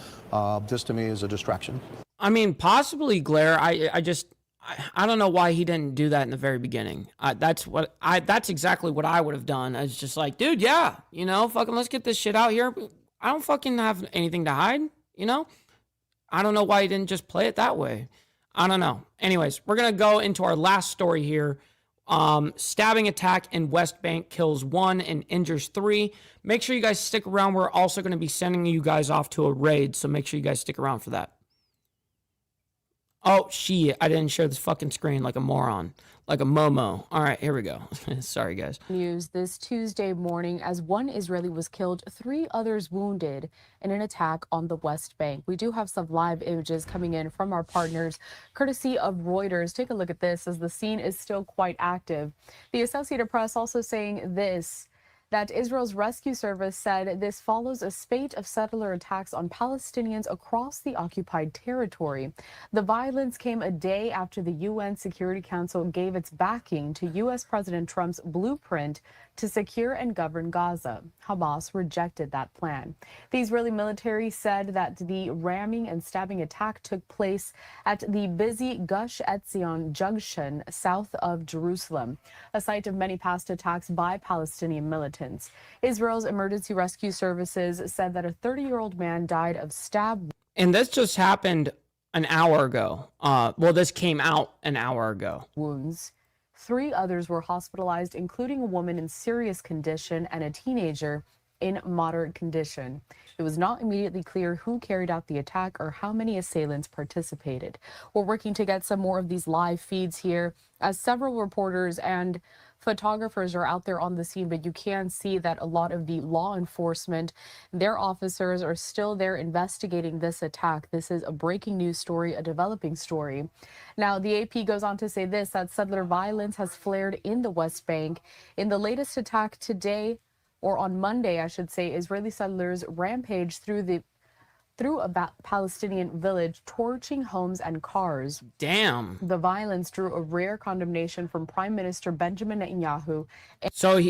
This, to me, is a distraction. I mean, possibly, Blair. I don't know why he didn't do that in the very beginning. That's exactly what I would have done. It's just like, dude, yeah, you know, fucking let's get this shit out here. I don't fucking have anything to hide, you know? I don't know why he didn't just play it that way. I don't know. Anyways, we're going to go into our last story here. Stabbing attack in West Bank kills 1 and injures 3. Make sure you guys stick around. We're also going to be sending you guys off to a raid, so make sure you guys stick around for that. Oh, shit. I didn't share this fucking screen like a moron. Like a Momo. All right, here we go. Sorry, guys. News this Tuesday morning as 1 Israeli was killed, 3 others wounded in an attack on the West Bank. We do have some live images coming in from our partners, courtesy of Reuters. Take a look at this as the scene is still quite active. The Associated Press also saying this, that Israel's rescue service said this follows a spate of settler attacks on Palestinians across the occupied territory. The violence came a day after the UN Security Council gave its backing to U.S. President Trump's blueprint to secure and govern Gaza. Hamas rejected that plan. The Israeli military said that the ramming and stabbing attack took place at the busy Gush Etzion junction south of Jerusalem, a site of many past attacks by Palestinian militants. Israel's emergency rescue services said that a 30-year-old man died of stab. And this just happened an hour ago. Well, this came out an hour ago. Wounds. 3 others were hospitalized, including a woman in serious condition and a teenager in moderate condition. It was not immediately clear who carried out the attack or how many assailants participated. We're working to get some more of these live feeds here, as several reporters and photographers are out there on the scene, but you can see that a lot of the law enforcement, their officers are still there investigating this attack. This is a breaking news story, a developing story. Now, the AP goes on to say this, that settler violence has flared in the West Bank. In the latest attack today, or on Monday, I should say, Israeli settlers rampaged through a Palestinian village, torching homes and cars. Damn. The violence drew a rare condemnation from Prime Minister Benjamin Netanyahu. So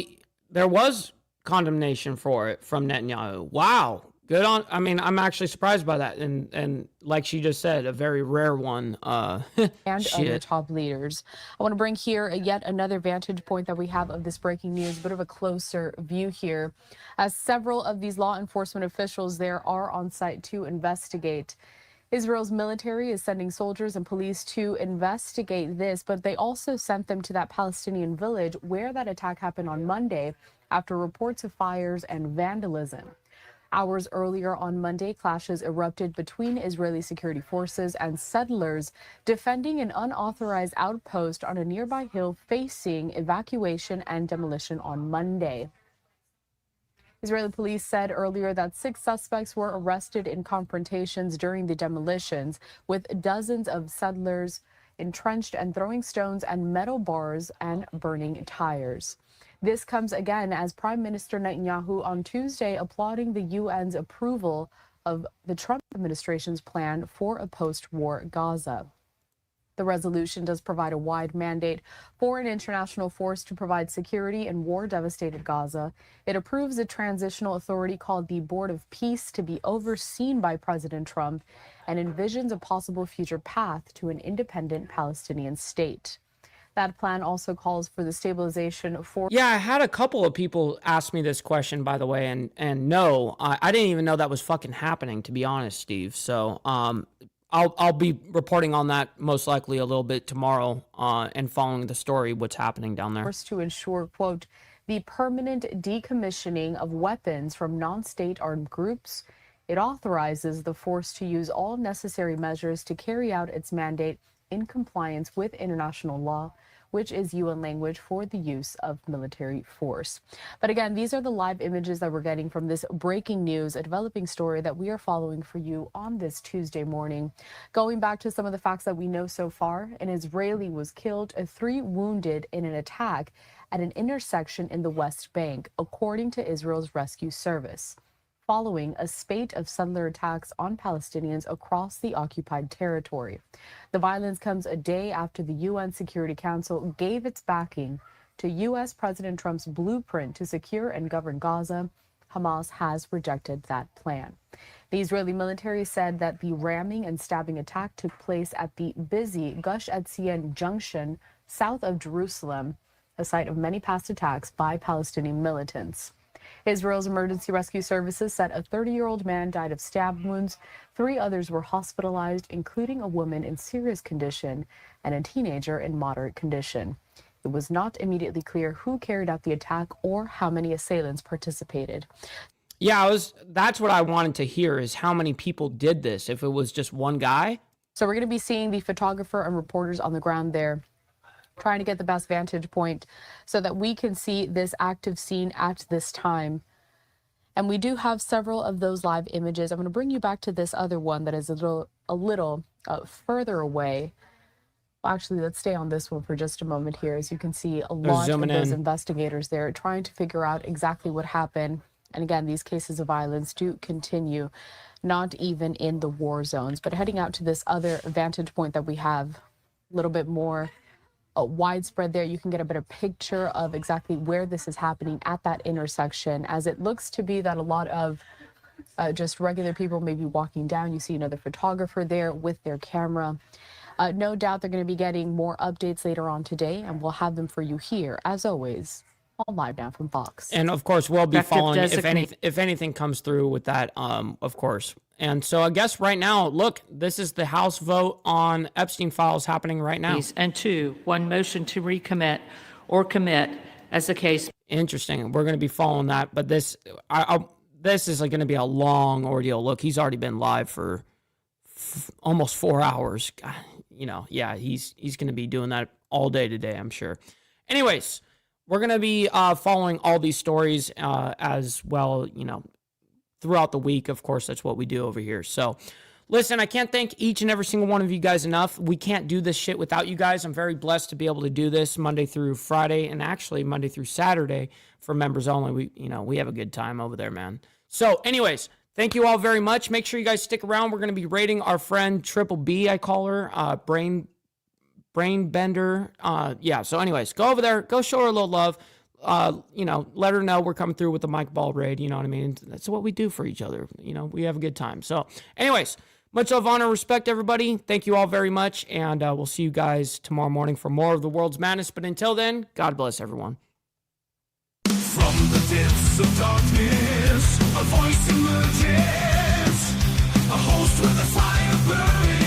there was condemnation for it from Netanyahu. Wow. Good on. I mean, I'm actually surprised by that. And like she just said, a very rare one. And other top leaders. I want to bring here yet another vantage point that we have of this breaking news, a bit of a closer view here, as several of these law enforcement officials there are on site to investigate. Israel's military is sending soldiers and police to investigate this, but they also sent them to that Palestinian village where that attack happened on Monday after reports of fires and vandalism. Hours earlier on Monday, clashes erupted between Israeli security forces and settlers defending an unauthorized outpost on a nearby hill facing evacuation and demolition on Monday. Israeli police said earlier that 6 suspects were arrested in confrontations during the demolitions, with dozens of settlers entrenched and throwing stones and metal bars and burning tires. This comes again as Prime Minister Netanyahu on Tuesday applauding the UN's approval of the Trump administration's plan for a post-war Gaza. The resolution does provide a wide mandate for an international force to provide security in war-devastated Gaza. It approves a transitional authority called the Board of Peace to be overseen by President Trump and envisions a possible future path to an independent Palestinian state. That plan also calls for the stabilization for... Yeah, I had a couple of people ask me this question, by the way, and no, I didn't even know that was fucking happening, to be honest, Steve. So I'll be reporting on that most likely a little bit tomorrow and following the story, what's happening down there. To ensure, quote, the permanent decommissioning of weapons from non-state armed groups. It authorizes the force to use all necessary measures to carry out its mandate in compliance with international law, which is UN language for the use of military force. But again, these are the live images that we're getting from this breaking news, a developing story that we are following for you on this Tuesday morning. Going back to some of the facts that we know so far, an Israeli was killed and 3 wounded in an attack at an intersection in the West Bank, according to Israel's rescue service, following a spate of settler attacks on Palestinians across the occupied territory. The violence comes a day after the UN Security Council gave its backing to U.S. President Trump's blueprint to secure and govern Gaza. Hamas has rejected that plan. The Israeli military said that the ramming and stabbing attack took place at the busy Gush Etzion junction south of Jerusalem, a site of many past attacks by Palestinian militants. Israel's emergency rescue services said a 30-year-old man died of stab wounds. 3 others were hospitalized, including a woman in serious condition and a teenager in moderate condition. It was not immediately clear who carried out the attack or how many assailants participated. Yeah, that's what I wanted to hear, is how many people did this, if it was just one guy. So we're going to be seeing the photographer and reporters on the ground there, trying to get the best vantage point so that we can see this active scene at this time. And we do have several of those live images. I'm going to bring you back to this other one that is a little further away. Well, actually, let's stay on this one for just a moment here. As you can see, a lot of those investigators there trying to figure out exactly what happened. And again, these cases of violence do continue, not even in the war zones. But heading out to this other vantage point that we have, a little bit more widespread there, you can get a better picture of exactly where this is happening at that intersection, as it looks to be that a lot of just regular people may be walking down. You see another photographer there with their camera. No doubt they're going to be getting more updates later on today, and we'll have them for you here, as always, all live now from Fox. And of course, we'll be following if anything comes through with that, of course. And so I guess right now, look, this is the House vote on Epstein files happening right now. And 2, one motion to recommit or commit as the case. Interesting. We're going to be following that. But this is going to be a long ordeal. Look, he's already been live for almost 4 hours. You know, yeah, he's going to be doing that all day today, I'm sure. Anyways, we're going to be following all these stories as well, you know, throughout the week. Of course, that's what we do over here. So listen, I can't thank each and every single one of you guys enough. We can't do this shit without you guys. I'm very blessed to be able to do this Monday through Friday, and actually Monday through Saturday for members only. We have a good time over there, man. So anyways, thank you all very much. Make sure you guys stick around. We're going to be rating our friend Triple B, I call her, Brain Bender. Yeah, so anyways, go over there, go show her a little love. You know, let her know we're coming through with the Mike Ball raid. You know what I mean? That's what we do for each other. You know, we have a good time. So anyways, much love, honor, respect, everybody. Thank you all very much. And we'll see you guys tomorrow morning for more of the world's madness. But until then, God bless everyone. From the depths of darkness, a voice emerges, a host with a fire burning.